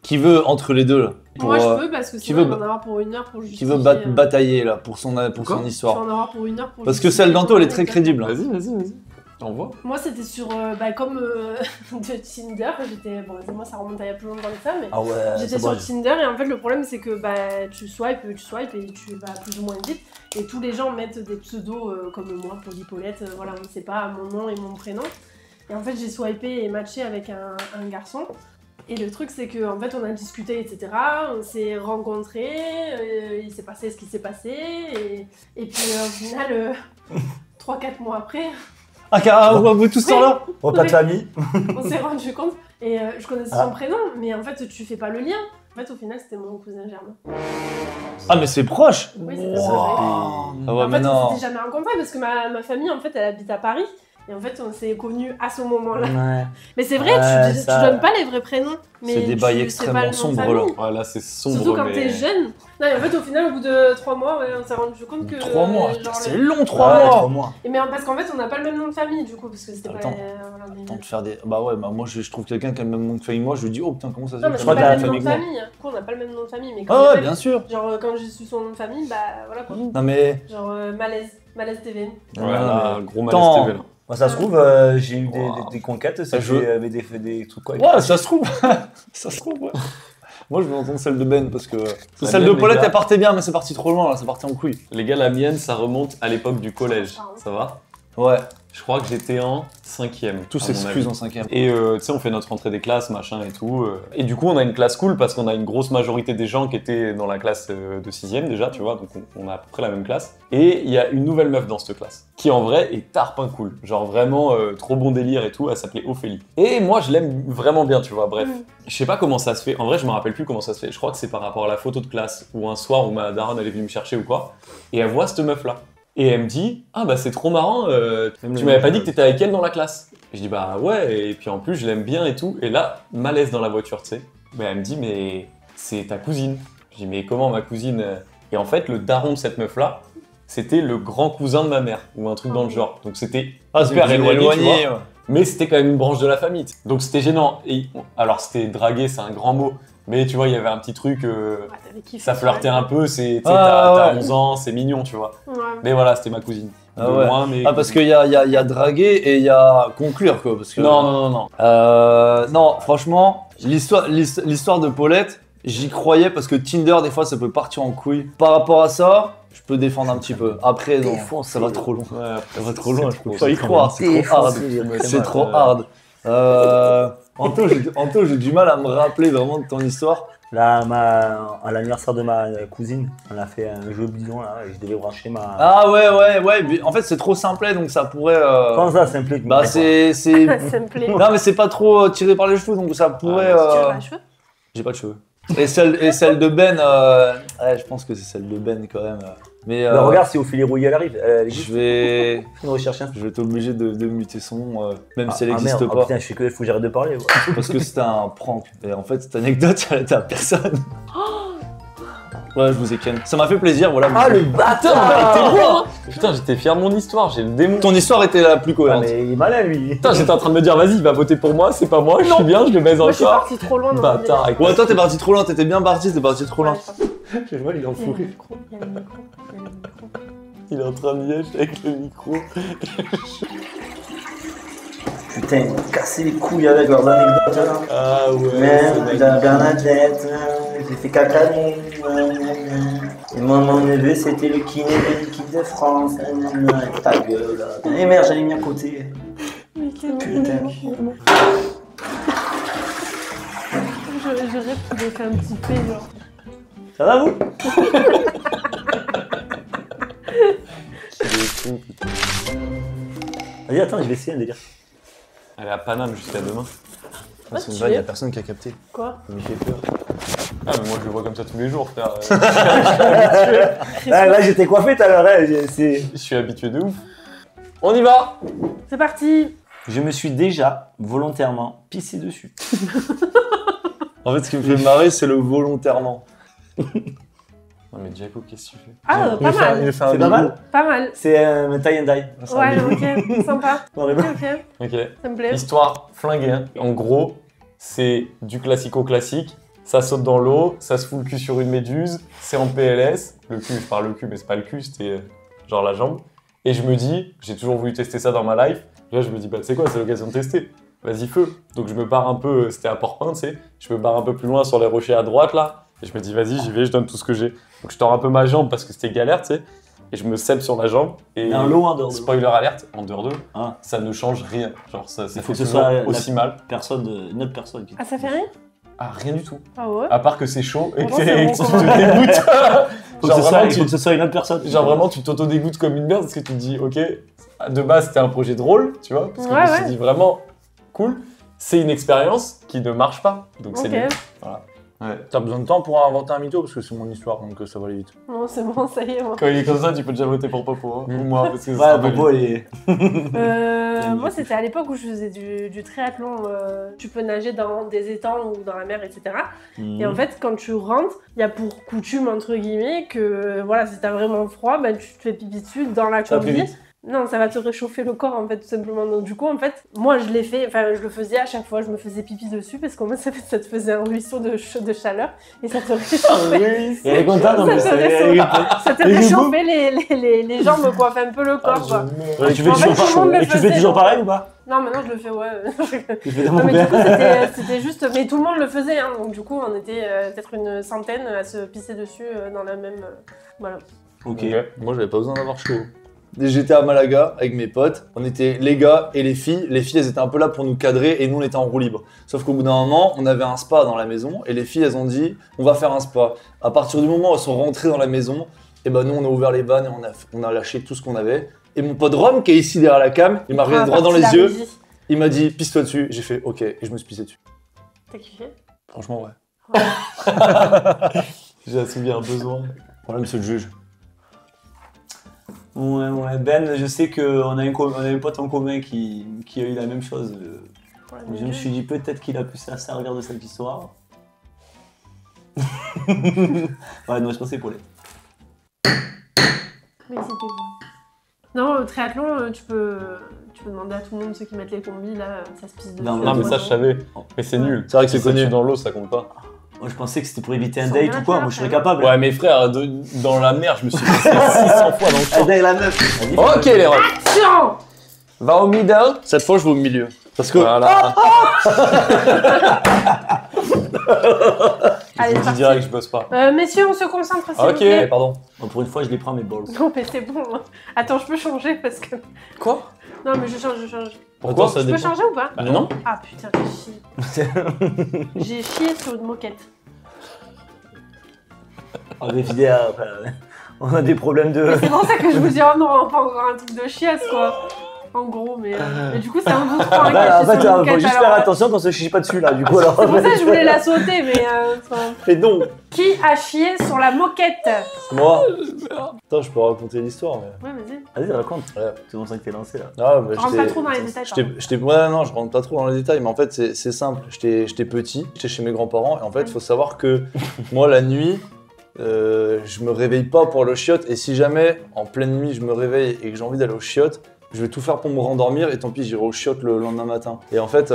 Speaker 1: Qui veut entre les deux là pour,
Speaker 5: Moi, je peux parce que
Speaker 1: qui
Speaker 5: sinon,
Speaker 1: veut
Speaker 5: il va en avoir pour 1 heure pour
Speaker 1: qui
Speaker 5: justifier.
Speaker 1: veut batailler là pour son
Speaker 3: Quoi
Speaker 1: histoire.
Speaker 5: Tu vas en avoir pour 1 heure pour
Speaker 1: Parce que
Speaker 5: justifier
Speaker 1: celle d'Anto elle est très
Speaker 5: ton
Speaker 1: crédible.
Speaker 3: Vas-y. Envoie.
Speaker 5: Moi, c'était sur, comme de Tinder. J'étais, bon, moi, ça remonte à il y a plus longtemps que ça, mais
Speaker 4: Ah ouais,
Speaker 5: j'étais
Speaker 4: c'est
Speaker 5: sur
Speaker 4: bon.
Speaker 5: Tinder et en fait, le problème, c'est que tu swipes et tu vas plus ou moins vite. Et tous les gens mettent des pseudos comme moi, pour Paulette, voilà, on ne sait pas mon nom et mon prénom. Et en fait, j'ai swipé et matché avec un garçon. Et le truc, c'est qu'en fait, on a discuté, etc. On s'est rencontrés, il s'est passé ce qui s'est passé. Et puis, au final, 3-4 mois après,
Speaker 1: Ah carrément, vous tous sont là.
Speaker 4: Repas de famille.
Speaker 5: on s'est rendu compte. Et je connaissais
Speaker 4: Ah.
Speaker 5: son prénom, mais en fait, tu fais pas le lien. En fait, au final, c'était mon cousin germain.
Speaker 1: Ah mais c'est proche.
Speaker 5: Oui, c'était
Speaker 1: Wow.
Speaker 5: ça.
Speaker 1: Ah ouais
Speaker 5: En
Speaker 1: mais
Speaker 5: fait, on
Speaker 1: non.
Speaker 5: s'était jamais rencontrés parce que ma famille, en fait, elle habite à Paris. Et en fait, on s'est connus à ce moment-là.
Speaker 4: Ouais.
Speaker 5: Mais c'est vrai,
Speaker 4: Ouais,
Speaker 5: tu
Speaker 4: ça-
Speaker 5: donnes pas les vrais prénoms. Mais
Speaker 1: C'est des bails
Speaker 5: tu sais
Speaker 1: extrêmement
Speaker 5: pas le nom de
Speaker 1: sombres,
Speaker 5: famille.
Speaker 1: là.
Speaker 3: Ouais, là, c'est sombre.
Speaker 5: Surtout quand
Speaker 3: mais...
Speaker 5: t'es jeune. Non, mais en fait, au final, au bout de 3 mois, ouais, on s'est rendu compte que.
Speaker 1: 3 mois.
Speaker 5: genre,
Speaker 1: C'est
Speaker 5: le-
Speaker 1: long 3
Speaker 4: Ouais,
Speaker 1: mois.
Speaker 4: 3 mois.
Speaker 5: Et mais parce qu'en fait, on n'a pas le même nom de famille, du coup, parce que c'était pas.
Speaker 1: Attends.
Speaker 5: Voilà, mais-
Speaker 1: Attends de faire des. Bah ouais, bah moi je trouve quelqu'un qui a le même nom de famille que moi, je lui dis oh putain comment ça se
Speaker 5: Non, mais
Speaker 1: fait
Speaker 5: c'est
Speaker 1: que
Speaker 5: pas
Speaker 1: t'as
Speaker 5: le
Speaker 1: la
Speaker 5: même nom
Speaker 1: même
Speaker 5: de
Speaker 1: famille que moi.
Speaker 5: famille. Du coup, on n'a pas le même nom de famille. Mais quand
Speaker 1: Ah ouais,
Speaker 5: même,
Speaker 1: bien sûr.
Speaker 5: genre, quand j'ai su son nom de famille, bah voilà quoi.
Speaker 1: Non mais.
Speaker 5: Genre, Malaise TV.
Speaker 3: Ouais, là, gros
Speaker 1: Attends.
Speaker 3: malaise TV là.
Speaker 4: Moi, ça se trouve, j'ai eu des conquêtes, avec des trucs quoi.
Speaker 1: Ouais, ça se trouve. Ça se trouve, ouais. Moi, je vais entendre celle de Ben parce que celle de
Speaker 3: mienne,
Speaker 1: Paulette,
Speaker 3: les gars.
Speaker 1: elle partait bien, mais c'est parti trop loin, là, c'est parti en couille.
Speaker 3: Les gars, la mienne, ça remonte à l'époque du collège. Ça va?
Speaker 1: Ouais,
Speaker 3: Je crois que j'étais en 5e.
Speaker 1: tous
Speaker 3: à mon
Speaker 1: s'excusent
Speaker 3: avis.
Speaker 1: en 5ème.
Speaker 3: Et tu sais, on fait notre rentrée des classes, machin et tout. Et du coup, on a une classe cool parce qu'on a une grosse majorité des gens qui étaient dans la classe de 6e déjà, tu vois. Donc on a à peu près la même classe. Et il y a une nouvelle meuf dans cette classe qui en vrai est tarpin cool. Genre vraiment trop bon délire et tout. Elle s'appelait Ophélie. Et moi, je l'aime vraiment bien, tu vois. Bref, je sais pas comment ça se fait. En vrai, je me rappelle plus comment ça se fait. Je crois que c'est par rapport à la photo de classe ou un soir où ma daronne elle est venue me chercher ou quoi. Et elle voit cette meuf là. Et elle me dit, ah bah c'est trop marrant, tu m'avais pas dit que t'étais avec elle dans la classe. Et je dis bah ouais, et puis en plus je l'aime bien et tout. Et là, malaise dans la voiture, tu sais. Mais elle me dit, mais c'est ta cousine. Je dis mais comment ma cousine? Et en fait, le daron de cette meuf là, c'était le grand cousin de ma mère, ou un truc dans le genre. Donc c'était hyper éloigné, tu vois.
Speaker 1: ouais.
Speaker 3: Mais c'était quand même une branche de la famille. Donc c'était gênant. Et, alors c'était draguer, c'est un grand mot. Mais tu vois, il y avait un petit truc,
Speaker 5: t'avais kiffé,
Speaker 3: ça flirtait un peu,
Speaker 1: Ah,
Speaker 3: t'as
Speaker 1: ouais.
Speaker 3: 11 ans, c'est mignon, tu vois.
Speaker 5: Ouais.
Speaker 3: Mais voilà, c'était ma cousine. De
Speaker 1: Ah ouais.
Speaker 3: loin, mais...
Speaker 1: Ah, parce qu'il y a draguer et il y a conclure, quoi. Parce que...
Speaker 3: Non.
Speaker 1: Non, franchement, l'histoire de Paulette, j'y croyais parce que Tinder, des fois, ça peut partir en couille. Par rapport à ça, je peux défendre un petit peu. Après, non,
Speaker 4: Défoncer.
Speaker 1: ça va trop loin.
Speaker 3: Ouais,
Speaker 1: Ça va trop loin, je peux
Speaker 3: c'est
Speaker 1: pas y
Speaker 3: trop
Speaker 1: croire, c'est trop hard. C'est trop hard. Anto, j'ai du mal à me rappeler vraiment de ton histoire.
Speaker 4: Là, à l'anniversaire de ma cousine, on a fait un jeu bidon là, et je devais brancher ma.
Speaker 1: Ah ouais, mais en fait, c'est trop simplet, donc ça pourrait...
Speaker 4: Comment ça, simple?
Speaker 1: Bah, c'est...
Speaker 5: Ça me plaît.
Speaker 1: Non, mais c'est pas trop tiré par les cheveux, donc ça pourrait...
Speaker 5: Tu as les cheveux?
Speaker 1: J'ai pas de cheveux. Et celle de Ben, ouais, je pense que c'est celle de Ben quand même. Mais
Speaker 4: Bah, regarde si Ophélie Rouillet elle arrive. Elle existe.
Speaker 1: je vais
Speaker 4: Rechercher un.
Speaker 1: je vais être obligé de muter son nom, même si elle
Speaker 4: Ah,
Speaker 1: n'existe
Speaker 4: merde.
Speaker 1: pas.
Speaker 4: Oh, putain, je fais que faut que j'arrête de parler. Ouais.
Speaker 1: Parce que c'était un prank. Et en fait, cette anecdote, elle était à personne. Ouais, je vous ai ken. Ça m'a fait plaisir, voilà.
Speaker 4: Ah, le bâtard!
Speaker 3: T'es loin. Putain, j'étais fier de mon histoire, j'ai le démon.
Speaker 1: Ton histoire était la plus
Speaker 4: Ah,
Speaker 1: cohérente.
Speaker 4: mais il est malin lui.
Speaker 3: Putain, j'étais en train de me dire, vas-y, il va voter pour moi, c'est pas moi, je suis bien, je le baise
Speaker 5: Moi, je suis
Speaker 3: encore.
Speaker 5: partie trop loin dans
Speaker 3: Bâtard, avec
Speaker 1: Ouais, toi, t'es parti trop loin, t'étais bien parti, t'es parti trop loin.
Speaker 3: Je vois, il est en
Speaker 5: Il y a
Speaker 3: fou
Speaker 5: le
Speaker 3: rire.
Speaker 5: micro, il y a le micro, il y a le micro.
Speaker 3: Il est en train de nièche avec le micro.
Speaker 4: Putain, ils m'ont cassé les couilles avec leurs anecdotes là.
Speaker 3: Ah ouais.
Speaker 4: Merde, la Bernadette, j'ai fait caca. Et moi, mon neveu, c'était le kiné de l'équipe de France. Ta gueule là. Et merde, j'allais mis à côté.
Speaker 5: Mais quel
Speaker 4: Putain.
Speaker 5: Je rêve qu'il ait fait un petit P, genre.
Speaker 4: Ça va vous? Vas-y, attends, je vais essayer un délire.
Speaker 3: Elle est à Paname jusqu'à demain.
Speaker 5: Ah,
Speaker 1: C'est une
Speaker 5: tu
Speaker 1: vanne,
Speaker 5: es.
Speaker 1: y'a personne qui a capté.
Speaker 5: Quoi?
Speaker 1: Ça me fait peur.
Speaker 3: Ah, mais moi je le vois comme ça tous les jours, frère.
Speaker 4: Ah, là, j'étais coiffé tout à l'heure. Hein,
Speaker 3: Je suis habitué de ouf. On y va.
Speaker 5: C'est parti!
Speaker 4: Je me suis déjà volontairement pissé dessus.
Speaker 1: En fait, ce qui me fait marrer, c'est le volontairement.
Speaker 3: Non mais Jaco, qu'est-ce que tu fais?
Speaker 5: Ah, pas mal.
Speaker 4: C'est pas mal?
Speaker 5: Pas mal.
Speaker 4: C'est un tie and die.
Speaker 5: Ouais, ok, sympa.
Speaker 4: Noir et
Speaker 5: Ok,
Speaker 4: blanc.
Speaker 5: ok,
Speaker 3: Ok.
Speaker 5: ça me plaît.
Speaker 3: Histoire flinguée. Hein. En gros, c'est du classico-classique. Ça saute dans l'eau, ça se fout le cul sur une méduse, c'est en PLS. Le cul, je parle le cul, mais c'est pas le cul, c'était genre la jambe. Et je me dis, j'ai toujours voulu tester ça dans ma life. Là, je me dis, bah, tu sais quoi, c'est l'occasion de tester. Vas-y, feu. Donc, je me barre un peu, c'était à Port-Pain, tu sais. Je me barre un peu plus loin sur les rochers à droite, là. Et je me dis, vas-y, j'y vais, je donne tout ce que j'ai. Donc, je tords un peu ma jambe parce que c'était galère, tu sais. Et je me cèpe sur la jambe. Et
Speaker 4: Dans l'eau, en dehors de l'eau.
Speaker 3: spoiler alerte, en dehors d'eau,
Speaker 4: Ah.
Speaker 3: ça ne change rien. Genre, ça
Speaker 4: Il
Speaker 3: fait
Speaker 4: faut que ce
Speaker 3: toujours
Speaker 4: soit
Speaker 3: aussi mal.
Speaker 4: une autre personne qui.
Speaker 5: Ah, ça fait rien?
Speaker 3: Ah, rien du tout.
Speaker 5: Ah ouais?
Speaker 3: À part que c'est chaud et que,
Speaker 5: Pourtant, c'est
Speaker 3: et
Speaker 5: bon,
Speaker 3: que tu
Speaker 5: quand
Speaker 3: te
Speaker 5: même.
Speaker 3: dégoûtes.
Speaker 4: Faut
Speaker 3: Genre vraiment,
Speaker 4: il faut que ce soit une autre personne.
Speaker 3: genre vraiment, tu t'auto-dégoûtes comme une merde parce que tu te dis, ok, de base c'était un projet drôle, tu vois, parce que
Speaker 5: Ouais,
Speaker 3: je me suis
Speaker 5: ouais.
Speaker 3: dit vraiment cool. C'est une expérience qui ne marche pas, donc c'est
Speaker 5: Ok.
Speaker 3: nul. Voilà. Ouais.
Speaker 1: T'as besoin de temps pour inventer un mytho parce que c'est mon histoire, donc ça va aller vite.
Speaker 5: Non, c'est bon, ça y est, moi.
Speaker 3: Quand il est comme ça, tu peux déjà voter pour Popo, hein, ou moi, parce que ça
Speaker 4: Ouais,
Speaker 3: sera pas
Speaker 4: Bobo,
Speaker 3: lui.
Speaker 4: il est.
Speaker 5: Moi, c'était à l'époque où je faisais du triathlon. Tu peux nager dans des étangs ou dans la mer, etc. Et en fait, quand tu rentres, il y a pour coutume, entre guillemets, que voilà, si t'as vraiment froid, ben, tu te fais pipi dessus dans la
Speaker 4: Ça va plus
Speaker 5: combi.
Speaker 4: vite.
Speaker 5: Non, ça va te réchauffer le corps en fait, tout simplement. Donc du coup, en fait, moi je l'ai fait, enfin je le faisais à chaque fois, je me faisais pipi dessus parce qu'au moins ça te faisait un ruisseau de chaleur et ça te réchauffait.
Speaker 4: Et elle est contente en plus.
Speaker 5: Ça te réchauffait les jambes quoi, enfin un peu le corps quoi.
Speaker 4: Ouais, tu fais
Speaker 5: En fait, tout le monde le
Speaker 4: tu fais
Speaker 5: faisait,
Speaker 4: toujours
Speaker 5: donc.
Speaker 4: pareil ou pas?
Speaker 5: Non, maintenant je le fais, ouais.
Speaker 4: Tu fais
Speaker 5: Non,
Speaker 4: tellement
Speaker 5: mais
Speaker 4: bien.
Speaker 5: du coup, c'était juste. Mais tout le monde le faisait, hein. Donc, du coup, on était peut-être une centaine à se pisser dessus dans la même. Voilà.
Speaker 4: Ok.
Speaker 1: Moi, j'avais pas besoin d'avoir chaud. J'étais à Malaga avec mes potes, on était les gars et les filles. Les filles, elles étaient un peu là pour nous cadrer et nous, on était en roue libre. Sauf qu'au bout d'un moment, on avait un spa dans la maison et les filles, elles ont dit on va faire un spa. À partir du moment où elles sont rentrées dans la maison, et ben nous, on a ouvert les vannes et on a lâché tout ce qu'on avait. Et mon pote Rome, qui est ici derrière la cam, il m'a regardé droit dans les yeux, il m'a dit pisse-toi dessus. J'ai fait ok et je me suis pissé dessus.
Speaker 5: T'as kiffé?
Speaker 1: Franchement, ouais.
Speaker 3: J'ai assouvi un besoin.
Speaker 1: Voilà, monsieur le juge.
Speaker 4: Ouais, Ben, je sais qu'on a un pote en commun qui a eu la même chose. Je me suis dit peut-être qu'il a pu se servir de cette histoire. Ouais, non, je pensais Paulette.
Speaker 5: Mais c'était bon. Non, au triathlon, tu peux demander à tout le monde, ceux qui mettent les combis, là, ça se pisse dessus.
Speaker 4: Non,
Speaker 3: Non, mais ça, je savais. Mais c'est nul.
Speaker 1: C'est vrai que c'est
Speaker 3: Si ça
Speaker 1: connu.
Speaker 3: tue dans l'eau, ça compte pas.
Speaker 4: Moi, je pensais que c'était pour éviter un
Speaker 5: Sans
Speaker 4: date
Speaker 5: rien
Speaker 4: ou quoi.
Speaker 5: faire,
Speaker 4: Moi, je serais
Speaker 5: frère.
Speaker 4: capable.
Speaker 3: Ouais, mais frère, dans la mer, je me suis passé 600 fois dans le champ.
Speaker 4: Avec la meuf. Vas-y,
Speaker 3: Ok, les refs.
Speaker 5: Tiens!
Speaker 3: Va au middle.
Speaker 1: Cette fois, je vais au milieu. Parce que
Speaker 3: Voilà.
Speaker 5: Allez,
Speaker 3: Je
Speaker 5: c'est
Speaker 3: dis
Speaker 5: parti.
Speaker 3: direct, je bosse pas.
Speaker 5: Messieurs, on se concentre, s'il vous
Speaker 3: Ok.
Speaker 5: plaît.
Speaker 1: pardon.
Speaker 4: Bon, pour une fois, je les prends mes balls.
Speaker 5: Non, mais c'est bon. Hein. Attends, je peux changer parce que.
Speaker 3: Quoi?
Speaker 5: Non, mais je change.
Speaker 3: Pourquoi
Speaker 1: Attends, ça
Speaker 5: Je peux
Speaker 1: dépend.
Speaker 5: changer ou pas?
Speaker 3: Bah non.
Speaker 5: Ah putain, j'ai chié. J'ai chié sur une moquette.
Speaker 4: On est fidèles, on a des problèmes de.
Speaker 5: Mais c'est pour ça que je vous dis, oh non, pas encore un truc de chiasse quoi. En gros, mais du coup, c'est un bout de point
Speaker 4: En
Speaker 5: hein,
Speaker 4: fait,
Speaker 5: sur une
Speaker 4: faut
Speaker 5: moquette,
Speaker 4: juste
Speaker 5: alors,
Speaker 4: faire attention qu'on se chie pas dessus là, du coup alors.
Speaker 5: C'est pour ça que je voulais la sauter, mais. Enfin,
Speaker 1: Fais donc.
Speaker 5: qui a chié sur la moquette?
Speaker 1: Moi. Attends, je peux raconter l'histoire, mais.
Speaker 5: Ouais, vas-y.
Speaker 4: Vas-y, raconte.
Speaker 1: Ouais.
Speaker 4: C'est bon ça que t'es lancé là.
Speaker 1: Ah, bah,
Speaker 5: Rentre pas trop dans les détails.
Speaker 1: Ouais, non, je rentre pas trop dans les détails, mais en fait, c'est simple. J'étais petit, j'étais chez mes grands-parents, et en fait, il faut savoir que moi, la nuit, je me réveille pas pour aller aux chiottes, et si jamais, en pleine nuit, je me réveille et que j'ai envie d'aller aux chiottes, je vais tout faire pour me rendormir, et tant pis, j'irai aux chiottes le lendemain matin. Et en fait,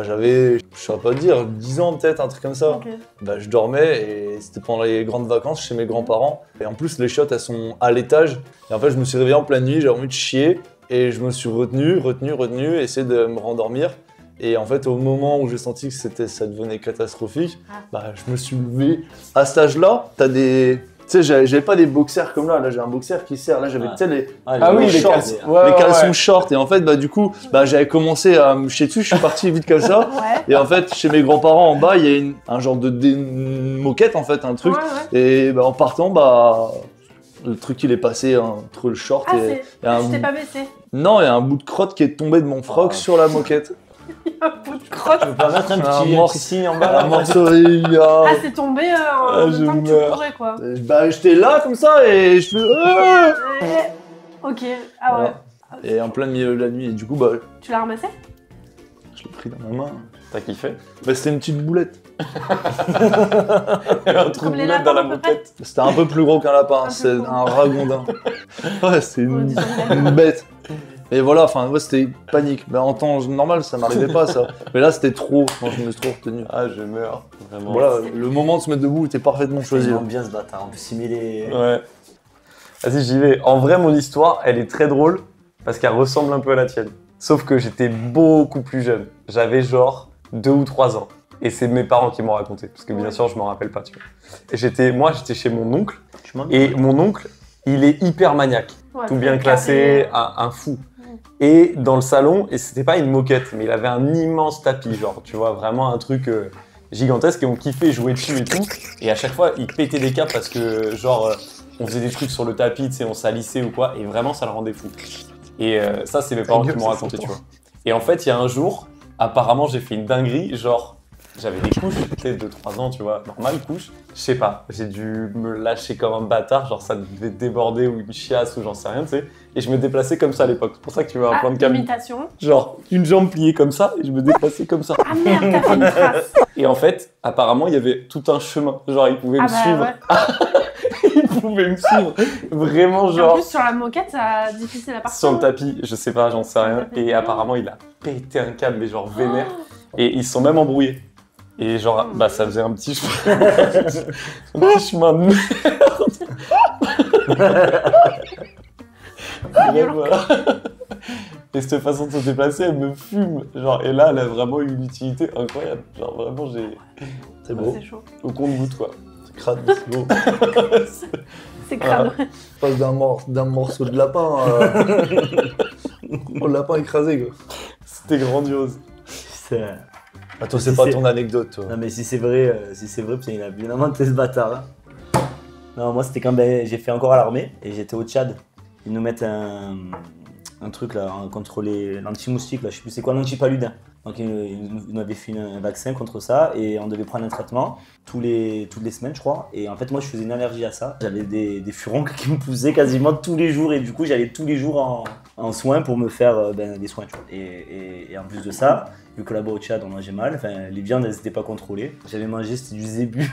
Speaker 1: j'avais, je saurais pas dire, 10 ans peut-être, un truc comme ça.
Speaker 5: Ok.
Speaker 1: Bah, je dormais et c'était pendant les grandes vacances chez mes grands-parents. Et en plus, les chiottes, elles sont à l'étage. Et en fait, je me suis réveillé en pleine nuit, j'avais envie de chier. Et je me suis retenu, essayé de me rendormir. Et en fait, au moment où j'ai senti que ça devenait catastrophique, bah, je me suis levé. À cet âge-là, t'as des... Tu sais, j'avais pas des boxers comme là. Là, j'ai un boxer qui sert. Là, j'avais, tu sais, les shorts, les caleçons shorts. Et en fait, bah, du coup, bah, j'avais commencé à me chier dessus. Je suis parti vite comme ça.
Speaker 5: Ouais.
Speaker 1: Et en fait, chez mes grands-parents en bas, il y a un genre de une moquette en fait, un truc.
Speaker 5: Ouais.
Speaker 1: Et bah, en partant, bah, le truc il est passé entre le short
Speaker 5: Ah,
Speaker 1: et un...
Speaker 5: je t'ai pas baissé.
Speaker 1: Non, il y a un bout de crotte qui est tombé de mon froc sur la moquette.
Speaker 5: Un bout de crotte.
Speaker 4: Tu peux pas mettre un
Speaker 1: Un
Speaker 4: petit signe en bas
Speaker 1: Un
Speaker 4: là.
Speaker 1: morceau.
Speaker 5: Ah, c'est tombé en
Speaker 1: je
Speaker 5: même temps que tu
Speaker 1: meurs.
Speaker 5: courais quoi.
Speaker 1: Bah, j'étais là comme ça et je fais.
Speaker 5: Ok, ah ouais.
Speaker 1: Voilà. Et en plein milieu de la nuit. Et du coup, bah,
Speaker 5: Tu l'as ramassé?
Speaker 1: je l'ai pris dans ma main.
Speaker 3: T'as kiffé?
Speaker 1: Bah, c'était une petite boulette.
Speaker 3: Un trou
Speaker 5: Comme
Speaker 3: de
Speaker 5: les
Speaker 3: boulette dans la
Speaker 5: lapins, à peu près.
Speaker 3: moquette.
Speaker 1: C'était un peu plus gros qu'un lapin.
Speaker 5: peu
Speaker 1: C'est
Speaker 5: plus gros.
Speaker 1: un ragondin. Ouais, c'est
Speaker 5: Ouais, disons bien.
Speaker 1: une bête. Et voilà, enfin, ouais, c'était panique. Bah, en temps normal, ça m'arrivait pas, ça. Mais là, c'était trop. Non, je me suis trop retenu.
Speaker 3: Ah, je meurs. Vraiment.
Speaker 1: Voilà, le moment de se mettre debout était parfaitement choisi.
Speaker 4: Il aime bien ce bâtard, on peut simuler.
Speaker 3: Ouais. Vas-y, j'y vais. En vrai, mon histoire, elle est très drôle parce qu'elle ressemble un peu à la tienne. Sauf que j'étais beaucoup plus jeune. J'avais genre 2 ou 3 ans. Et c'est mes parents qui m'ont raconté. Parce que bien sûr, je m'en rappelle pas, tu vois. Et j'étais chez mon oncle. Et mon oncle, il est hyper maniaque.
Speaker 5: Ouais,
Speaker 3: Tout bien
Speaker 5: carré.
Speaker 3: classé, un fou. Et dans le salon, et c'était pas une moquette, mais il avait un immense tapis, genre, tu vois, vraiment un truc gigantesque. Et on kiffait jouer dessus et tout. Et à chaque fois, il pétait des câbles parce que, genre, on faisait des trucs sur le tapis, tu sais, on salissait ou quoi. Et vraiment, ça le rendait fou. Et ça, c'est mes parents qui m'ont raconté, tu vois. Et en fait, il y a un jour, apparemment, j'ai fait une dinguerie, genre, j'avais des couches, peut-être de 3 ans, tu vois, normales couches. Je sais pas, j'ai dû me lâcher comme un bâtard, genre ça devait déborder ou une chiasse ou j'en sais rien, tu sais. Et je me déplaçais comme ça à l'époque. C'est pour ça que tu vois un plan de cam.
Speaker 5: Imitation.
Speaker 3: Genre, une jambe pliée comme ça et je me déplaçais comme ça.
Speaker 5: Ah merde, t'as fait une trace.
Speaker 3: Et en fait, apparemment, il y avait tout un chemin. Genre, il pouvait
Speaker 5: Ah
Speaker 3: me suivre.
Speaker 5: bah ouais.
Speaker 3: Il pouvait me suivre. Vraiment,
Speaker 5: En
Speaker 3: genre.
Speaker 5: plus, sur la moquette, c'est difficile à partir.
Speaker 3: Sur le tapis, je sais pas, j'en sais rien. Et apparemment, il a pété un câble, mais genre vénère. Et ils se sont même embrouillés. Et genre, bah ça faisait un petit chemin, un petit chemin de merde. Et voilà. Et cette façon de se déplacer, elle me fume. Genre, et là, elle a vraiment eu une utilité incroyable. Genre, vraiment, j'ai.
Speaker 1: C'est beau.
Speaker 5: C'est chaud.
Speaker 3: Au compte-goutte, quoi.
Speaker 1: C'est crade, c'est beau.
Speaker 5: C'est crade.
Speaker 1: On passe d'un morceau de lapin au lapin écrasé, quoi.
Speaker 3: C'était grandiose.
Speaker 4: C'est-
Speaker 1: Ah, toi, c'est pas ton anecdote, toi.
Speaker 4: Non mais si c'est vrai, putain, il a bien inventé ce bâtard. Hein. Non, moi c'était quand j'ai fait encore à l'armée et j'étais au Tchad. Ils nous mettent un truc là contre l'anti-moustique, là, je sais plus c'est quoi, l'antipaludin. Donc ils nous avaient fait un vaccin contre ça et on devait prendre un traitement toutes les semaines je crois. Et en fait moi je faisais une allergie à ça. J'avais des furoncles qui me poussaient quasiment tous les jours et du coup j'allais tous les jours en soins pour me faire des soins. Tu vois. Et en plus de ça, vu que là-bas au Tchad on mangeait mal, les viandes elles n'étaient pas contrôlées. J'avais mangé, c'était du zébu.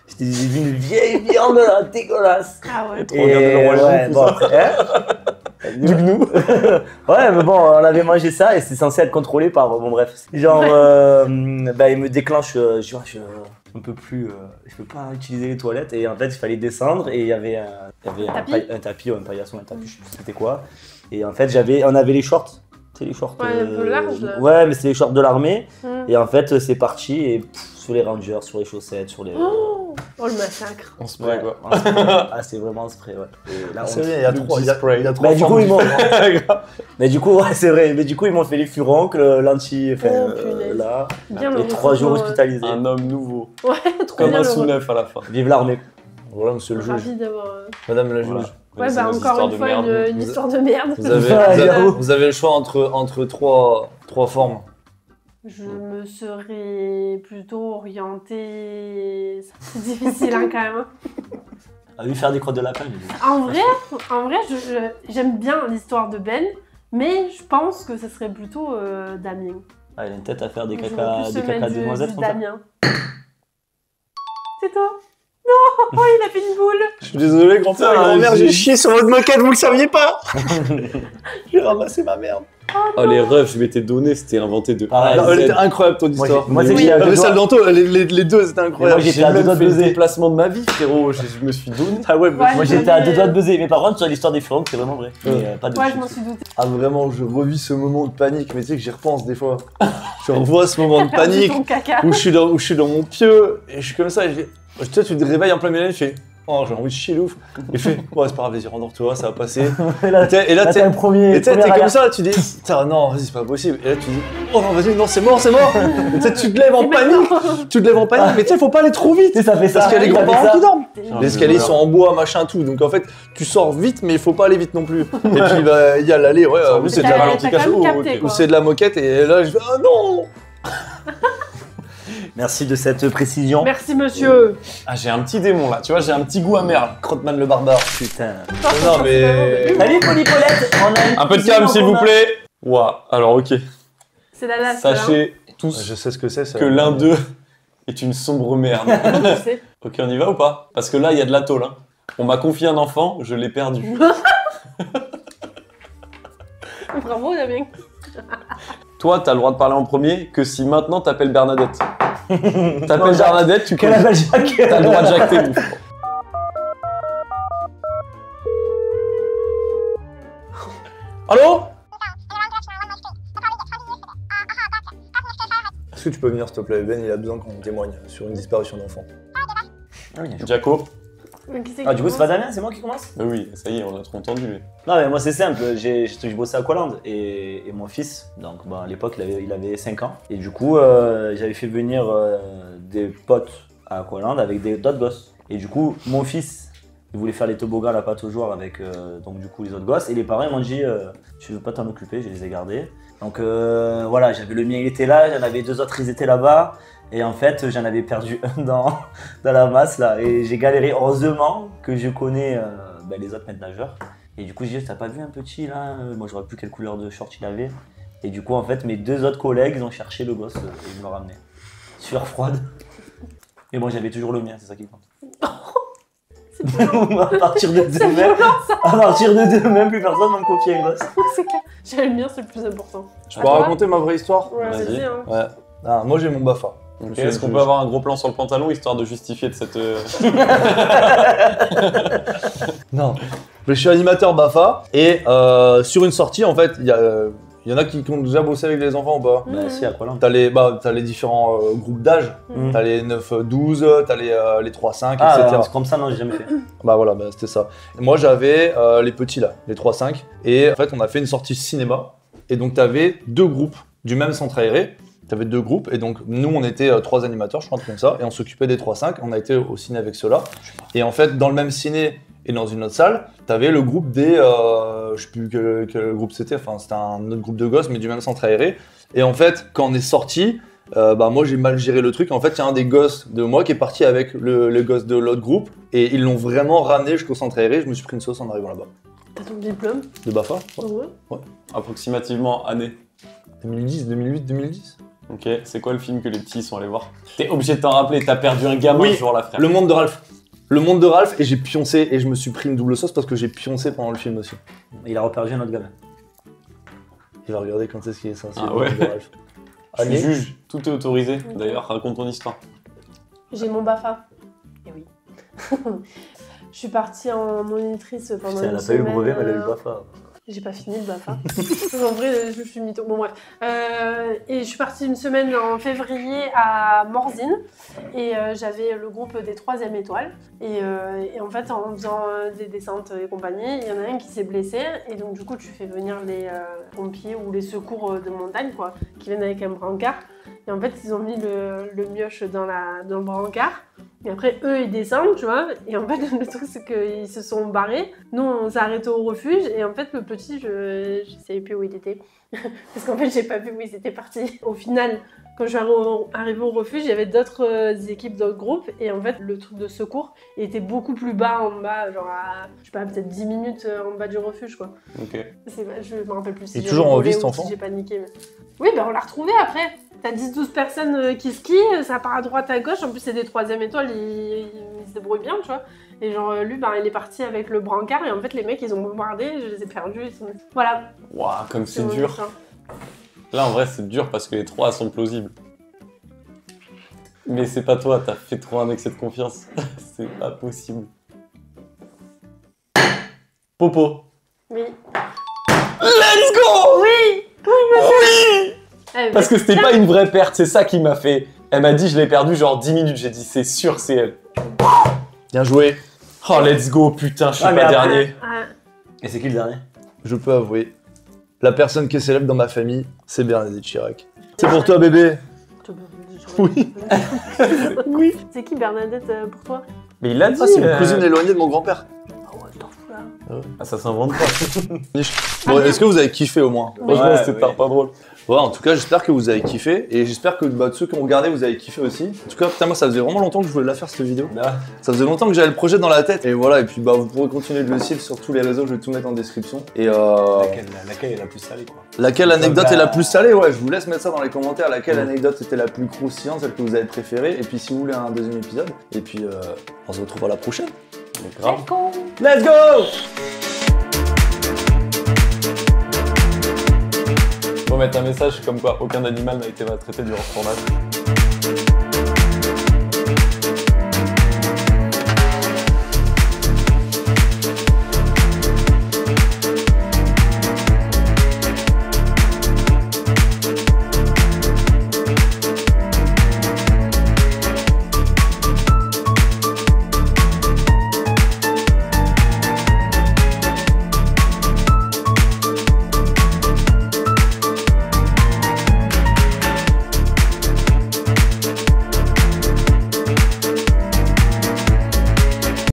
Speaker 4: C'était du zébu, une vieille viande là, dégueulasse.
Speaker 5: Ah ouais.
Speaker 3: Trop regardé le Roi Lion,
Speaker 4: ouais,
Speaker 3: tout
Speaker 4: bon,
Speaker 3: ça.
Speaker 4: après,
Speaker 3: Du gnou.
Speaker 4: Ouais, mais bon, on avait mangé ça et c'est censé être contrôlé par. Bon, bref. Genre, il me déclenche, je ne peux plus, je peux pas utiliser les toilettes et en fait, il fallait descendre et il y avait un tapis ou un paillasson, un tapis, je sais plus c'était quoi. Et en fait, on avait les shorts. Tu sais, les shorts.
Speaker 5: Ouais, un peu large, là.
Speaker 4: Ouais, mais c'est les shorts de l'armée.
Speaker 5: Mm.
Speaker 4: Et en fait, c'est parti et sur les rangers, sur les chaussettes, sur les.
Speaker 5: Oh le massacre.
Speaker 3: On se plaît, quoi.
Speaker 4: en spray. Ah, c'est vraiment un spray, ouais. Et là,
Speaker 1: C'est
Speaker 4: on-
Speaker 1: vrai, il y a
Speaker 3: le
Speaker 1: trois,
Speaker 3: petit
Speaker 1: il y a-
Speaker 3: spray.
Speaker 1: il y a trois
Speaker 4: Bah, du
Speaker 1: formes
Speaker 4: coup, ils m'ont.
Speaker 3: Grave.
Speaker 4: Mais du coup, ouais, c'est vrai. Mais du coup, ils m'ont fait les furoncles, l'anti. Enfin,
Speaker 5: Oh, punaise.
Speaker 4: là.
Speaker 5: Bien
Speaker 4: Et
Speaker 5: le
Speaker 4: 3 jours
Speaker 5: recrutement,
Speaker 4: hospitalisés.
Speaker 3: Un homme nouveau.
Speaker 5: Ouais, trop
Speaker 3: Comme
Speaker 5: bien
Speaker 3: un
Speaker 5: le
Speaker 3: sous-neuf à la fin.
Speaker 4: Vive l'armée.
Speaker 1: Voilà, monsieur le juge.
Speaker 5: Ravi d'avoir.
Speaker 1: Madame la juge.
Speaker 3: Voilà.
Speaker 5: Ouais,
Speaker 3: C'est
Speaker 5: bah
Speaker 3: nos
Speaker 5: encore
Speaker 3: histoires
Speaker 5: une
Speaker 3: de
Speaker 5: fois,
Speaker 3: merde.
Speaker 5: une histoire de merde.
Speaker 1: Vous avez,
Speaker 4: Ah,
Speaker 1: vous avez-
Speaker 4: j'avoue.
Speaker 1: vous avez le choix entre trois formes.
Speaker 5: Je me serais plutôt orientée. C'est difficile hein, quand même. Hein.
Speaker 4: A vu faire des crottes de lapin, j'ai dit.
Speaker 5: En vrai, j'aime bien l'histoire de Ben, mais je pense que ce serait plutôt Damien.
Speaker 4: Ah, il a une tête à faire des
Speaker 5: J'aurais
Speaker 4: caca,
Speaker 5: plus
Speaker 4: des
Speaker 5: se
Speaker 4: caca
Speaker 5: mettre
Speaker 4: de
Speaker 5: du
Speaker 4: noisettes comme ça.
Speaker 5: Damien. C'est toi? Non, oh, il a fait une boule.
Speaker 1: Je suis désolé, grand-père et
Speaker 3: Ah,
Speaker 1: grand-mère,
Speaker 3: j'ai-
Speaker 1: j'ai chié sur votre moquette, vous le saviez pas. J'ai ramassé ma merde.
Speaker 3: Oh, les refs, je m'étais donné, c'était inventé de
Speaker 4: Pareil.
Speaker 1: Non,
Speaker 3: A à
Speaker 1: elle
Speaker 3: Z.
Speaker 1: était incroyable ton
Speaker 4: Moi,
Speaker 1: histoire.
Speaker 4: moi, c'est
Speaker 1: Oui.
Speaker 4: que j'ai-
Speaker 1: Ah, mais celle d'Anto, les deux c'était
Speaker 4: moi,
Speaker 1: incroyable.
Speaker 4: j'étais
Speaker 3: J'ai
Speaker 4: à deux
Speaker 3: même
Speaker 4: doigts de
Speaker 3: fait le
Speaker 4: buzzer.
Speaker 3: déplacement de ma vie, frérot. Je me suis donné.
Speaker 1: Ah ouais,
Speaker 5: Ouais,
Speaker 4: Moi, j'étais à 2 doigts de buzzer. Mais par contre, sur l'histoire des furoncles, c'est vraiment vrai. Mais, pas de
Speaker 5: Ouais, je
Speaker 4: shit.
Speaker 5: m'en suis doutée.
Speaker 1: Ah vraiment, je revis ce moment de panique, mais tu sais que j'y repense des fois. Je revois ce moment de
Speaker 5: T'as perdu
Speaker 1: panique
Speaker 5: ton caca.
Speaker 1: où je suis dans mon pieu et je suis comme ça. Et tu te réveilles en plein milieu, je fais oh j'ai envie de chier de ouf. Et je fais ouais c'est pas grave, vas-y rendors-toi, ça va passer.
Speaker 4: Et là,
Speaker 1: Et là
Speaker 4: t'es
Speaker 1: t'es
Speaker 4: le premier.
Speaker 1: et t'es
Speaker 4: première
Speaker 1: comme
Speaker 4: alerte.
Speaker 1: ça, tu dis putain non vas-y c'est pas possible. Et là tu dis oh non vas-y non c'est mort. Et tu sais, tu te lèves en
Speaker 5: Et
Speaker 1: panique, mais tu sais faut pas aller trop vite.
Speaker 4: Tu sais, ça fait ça.
Speaker 1: Parce qu'il y a les
Speaker 4: ça fait
Speaker 1: grands-parents
Speaker 4: ça.
Speaker 1: qui dorment.
Speaker 5: maintenant.
Speaker 1: Les escaliers sont en bois, machin, tout. Donc en fait, tu sors vite, mais il faut pas aller vite non plus. Et puis bah, il y a l'allée, ouais, où c'est de la
Speaker 5: T'as
Speaker 3: ralenti
Speaker 5: quand même
Speaker 3: cachot,
Speaker 5: capté,
Speaker 3: ok.
Speaker 1: où
Speaker 5: quoi.
Speaker 1: c'est de la moquette. Et là, je fais ah non.
Speaker 4: Merci de cette précision.
Speaker 5: Merci monsieur.
Speaker 3: Ah, j'ai un petit démon là, tu vois, j'ai un petit goût amer là.
Speaker 1: Crottman le barbare.
Speaker 4: Putain.
Speaker 1: Non mais
Speaker 4: Salut, Polypolette. On a une
Speaker 3: Un peu de
Speaker 4: cuisine
Speaker 3: calme
Speaker 4: en
Speaker 3: s'il vous
Speaker 4: commun.
Speaker 3: plaît. Ouah, alors ok.
Speaker 5: C'est la last. hein.
Speaker 3: Sachez tous
Speaker 1: je sais ce que c'est. Ça.
Speaker 3: que l'un d'eux est une sombre merde.
Speaker 5: Je sais.
Speaker 3: Ok, on y va ou pas? Parce que là, il y a de la tôle. Hein. On m'a confié un enfant, je l'ai perdu.
Speaker 5: Bravo Damien.
Speaker 3: Toi, t'as le droit de parler en premier que si maintenant t'appelles Bernadette. T'appelles
Speaker 4: Jacques.
Speaker 3: Bernadette, tu
Speaker 4: Quel
Speaker 3: connais.
Speaker 4: appel Jacques.
Speaker 3: T'as le droit de jacter, mon frère. Allô?
Speaker 1: Est-ce que tu peux venir s'il te plaît? Ben, il a besoin qu'on témoigne sur une disparition d'enfant.
Speaker 3: Jaco?
Speaker 5: Mais qui c'est
Speaker 4: Ah,
Speaker 5: qui
Speaker 4: du coup, c'est pas
Speaker 5: commence
Speaker 4: Damien, c'est moi qui commence?
Speaker 3: Oui, ça y est, on a trop entendu lui.
Speaker 4: Non, mais moi, c'est simple. J'ai bossé à Aqualand et mon fils, donc bah, à l'époque, il avait 5 ans. Et du coup, j'avais fait venir des potes à Aqualand avec d'autres gosses. Et du coup, mon fils, il voulait faire les toboggans à la pâte aux joueurs avec donc, du coup, les autres gosses. Et les parents ils m'ont dit tu veux pas t'en occuper, je les ai gardés. Donc voilà, j'avais le mien, il était là, j'en avais 2 autres, ils étaient là-bas. Et en fait, j'en avais perdu un dans la masse là. Et j'ai galéré. Heureusement que je connais les autres maîtres nageurs. Et du coup, j'ai dit, t'as pas vu un petit là? Moi, je vois plus quelle couleur de short il avait. Et du coup, en fait, mes 2 autres collègues, ils ont cherché le gosse et ils me l'ont ramené. Sueur froide. Et moi, j'avais toujours le mien, c'est ça qui compte. À partir de
Speaker 5: C'est
Speaker 4: demain,
Speaker 5: violent, ça.
Speaker 4: à partir de demain, plus personne va me confier un gosse.
Speaker 5: C'est clair. J'ai le mien, c'est le plus important.
Speaker 1: Je peux raconter ma vraie histoire?
Speaker 5: Ouais,
Speaker 3: Vas-y.
Speaker 5: vas-y, hein.
Speaker 1: Ouais. Ah, moi j'ai mon Bafa.
Speaker 3: Ok, est-ce qu'on peut avoir un gros plan sur le pantalon histoire de justifier de cette.
Speaker 1: Non. Je suis animateur Bafa et sur une sortie en fait, il y en a qui ont déjà bossé avec les enfants ou pas?
Speaker 4: Bah, si, à quoi là?
Speaker 1: T'as les différents groupes d'âge.
Speaker 5: Mhm.
Speaker 1: T'as les 9-12, t'as les 3-5,
Speaker 4: Ah,
Speaker 1: etc.
Speaker 4: c'est comme ça, non, j'ai jamais fait.
Speaker 1: Bah voilà, bah, c'était ça. Et moi j'avais les petits là, les 3-5. Et en fait on a fait une sortie cinéma. Et donc t'avais deux groupes du même centre aéré. T'avais deux groupes. Et donc nous on était 3 animateurs, je crois, comme ça. Et on s'occupait des 3-5. On a été au ciné avec ceux-là. Et en fait dans le même ciné et dans une autre salle, t'avais le groupe des... je sais plus quel groupe c'était. Enfin c'était un autre groupe de gosses mais du même centre aéré. Et en fait quand on est sorti... bah moi j'ai mal géré le truc. En fait, il y a un des gosses de moi qui est parti avec le gosse de l'autre groupe et ils l'ont vraiment ramené jusqu'au centre aéré. Je me suis pris une sauce en arrivant là-bas.
Speaker 5: T'as ton diplôme?
Speaker 1: De Bafa,
Speaker 5: Ouais.
Speaker 3: Approximativement année.
Speaker 1: 2010, 2008, 2010.
Speaker 3: Ok, c'est quoi le film que les petits sont allés voir? T'es obligé de t'en rappeler, t'as perdu un gamin
Speaker 1: Oui,
Speaker 3: ce jour-là, frère.
Speaker 1: Le monde de Ralph. Le monde de Ralph et j'ai pioncé et je me suis pris une double sauce parce que j'ai pioncé pendant le film aussi.
Speaker 4: Il a reperdu un autre gamin.
Speaker 1: Il va regarder quand est-ce qu'il est censé.
Speaker 3: Ah
Speaker 1: le
Speaker 3: ouais.
Speaker 1: monde de Ralph.
Speaker 3: Je suis
Speaker 1: Allez.
Speaker 3: juge, tout est autorisé. D'ailleurs, raconte ton histoire.
Speaker 5: J'ai mon BAFA. Et oui. Je suis partie en monitrice pendant
Speaker 4: Elle
Speaker 5: une
Speaker 4: a pas eu le
Speaker 5: semaine.
Speaker 4: brevet, mais elle a eu le BAFA.
Speaker 5: J'ai pas fini le BAFA. En vrai, je suis mytho. Bon, bref. Et je suis partie une semaine en février à Morzine. Et j'avais le groupe des 3e étoiles. Et en fait, en faisant des descentes et compagnie, il y en a un qui s'est blessé. Et donc, du coup, tu fais venir les pompiers ou les secours de montagne, quoi, qui viennent avec un brancard. Et en fait, ils ont mis le mioche dans le brancard. Et après, eux, ils descendent, tu vois. Et en fait, le truc, c'est qu'ils se sont barrés. Nous, on s'est arrêtés au refuge. Et en fait, le petit, je savais plus où il était. Parce qu'en fait, j'ai pas vu où ils étaient partis. Au final, quand je suis arrivée au refuge, il y avait d'autres équipes, d'autres groupes. Et en fait, le truc de secours, il était beaucoup plus bas en bas. Genre à, je sais pas, peut-être 10 minutes en bas du refuge, quoi.
Speaker 3: Ok.
Speaker 5: Je me rappelle plus si
Speaker 1: Il est
Speaker 5: j'ai
Speaker 1: toujours en
Speaker 5: rigolé
Speaker 1: vie, cet
Speaker 5: ou
Speaker 1: enfant
Speaker 5: si j'ai paniqué. Mais... Oui, ben on l'a retrouvé après. T'as 10-12 personnes qui skient, ça part à droite, à gauche. En plus, c'est des 3e étoiles, ils se débrouillent bien, tu vois. Et genre, lui, ben, il est parti avec le brancard. Et en fait, les mecs, ils ont bombardé. Je les ai perdus. Voilà.
Speaker 3: Waouh, comme c'est
Speaker 5: mon
Speaker 3: dur.
Speaker 5: histoire.
Speaker 3: Là, en vrai, c'est dur parce que les 3 sont plausibles. Mais c'est pas toi, t'as fait trop un excès de confiance. C'est pas possible. Popo.
Speaker 5: Oui.
Speaker 3: Let's go!
Speaker 5: Oui.
Speaker 3: Oui!
Speaker 5: Eh,
Speaker 3: Parce que c'était pas une vraie perte, c'est ça qui m'a fait. Elle m'a dit, je l'ai perdu genre 10 minutes. J'ai dit, c'est sûr, c'est elle.
Speaker 1: Bien joué.
Speaker 3: Oh, let's go, putain, je suis
Speaker 4: Ah, mais
Speaker 3: pas
Speaker 4: après-
Speaker 3: dernier.
Speaker 5: Ah,
Speaker 4: Et c'est qui le dernier?
Speaker 1: Je peux avouer. La personne qui est célèbre dans ma famille, c'est Bernadette Chirac. C'est pour toi, bébé. Oui.
Speaker 5: oui. C'est qui Bernadette pour toi?
Speaker 3: Mais il l'a dit.
Speaker 1: Ah, c'est une cousine éloignée de mon grand-père.
Speaker 5: Ah ouais, t'en fous là.
Speaker 3: Ah, ça s'invente pas.
Speaker 1: Bon, est-ce que vous avez kiffé au moins?
Speaker 3: Franchement,
Speaker 4: Ouais,
Speaker 3: c'était
Speaker 4: oui.
Speaker 3: pas drôle.
Speaker 1: Ouais, en tout cas, j'espère que vous avez kiffé et j'espère que ceux qui ont regardé, vous avez kiffé aussi. En tout cas, putain, moi, ça faisait vraiment longtemps que je voulais la faire cette vidéo.
Speaker 4: Là.
Speaker 1: Ça faisait longtemps que j'avais le projet dans la tête et voilà. Et puis, bah, vous pourrez continuer de le suivre sur tous les réseaux. Je vais tout mettre en description. Et
Speaker 4: Laquelle est la plus salée, quoi?
Speaker 1: laquelle anecdote
Speaker 4: Comme
Speaker 1: est la
Speaker 4: la-
Speaker 1: plus salée? Ouais, je vous laisse mettre ça dans les commentaires. Laquelle anecdote était la plus croustillante, celle que vous avez préférée? Et puis, si vous voulez un deuxième épisode. Et puis, on se retrouve à la prochaine.
Speaker 3: Mais grave.
Speaker 1: Let's go!
Speaker 3: Faut mettre un message comme quoi aucun animal n'a été maltraité durant ce tournage.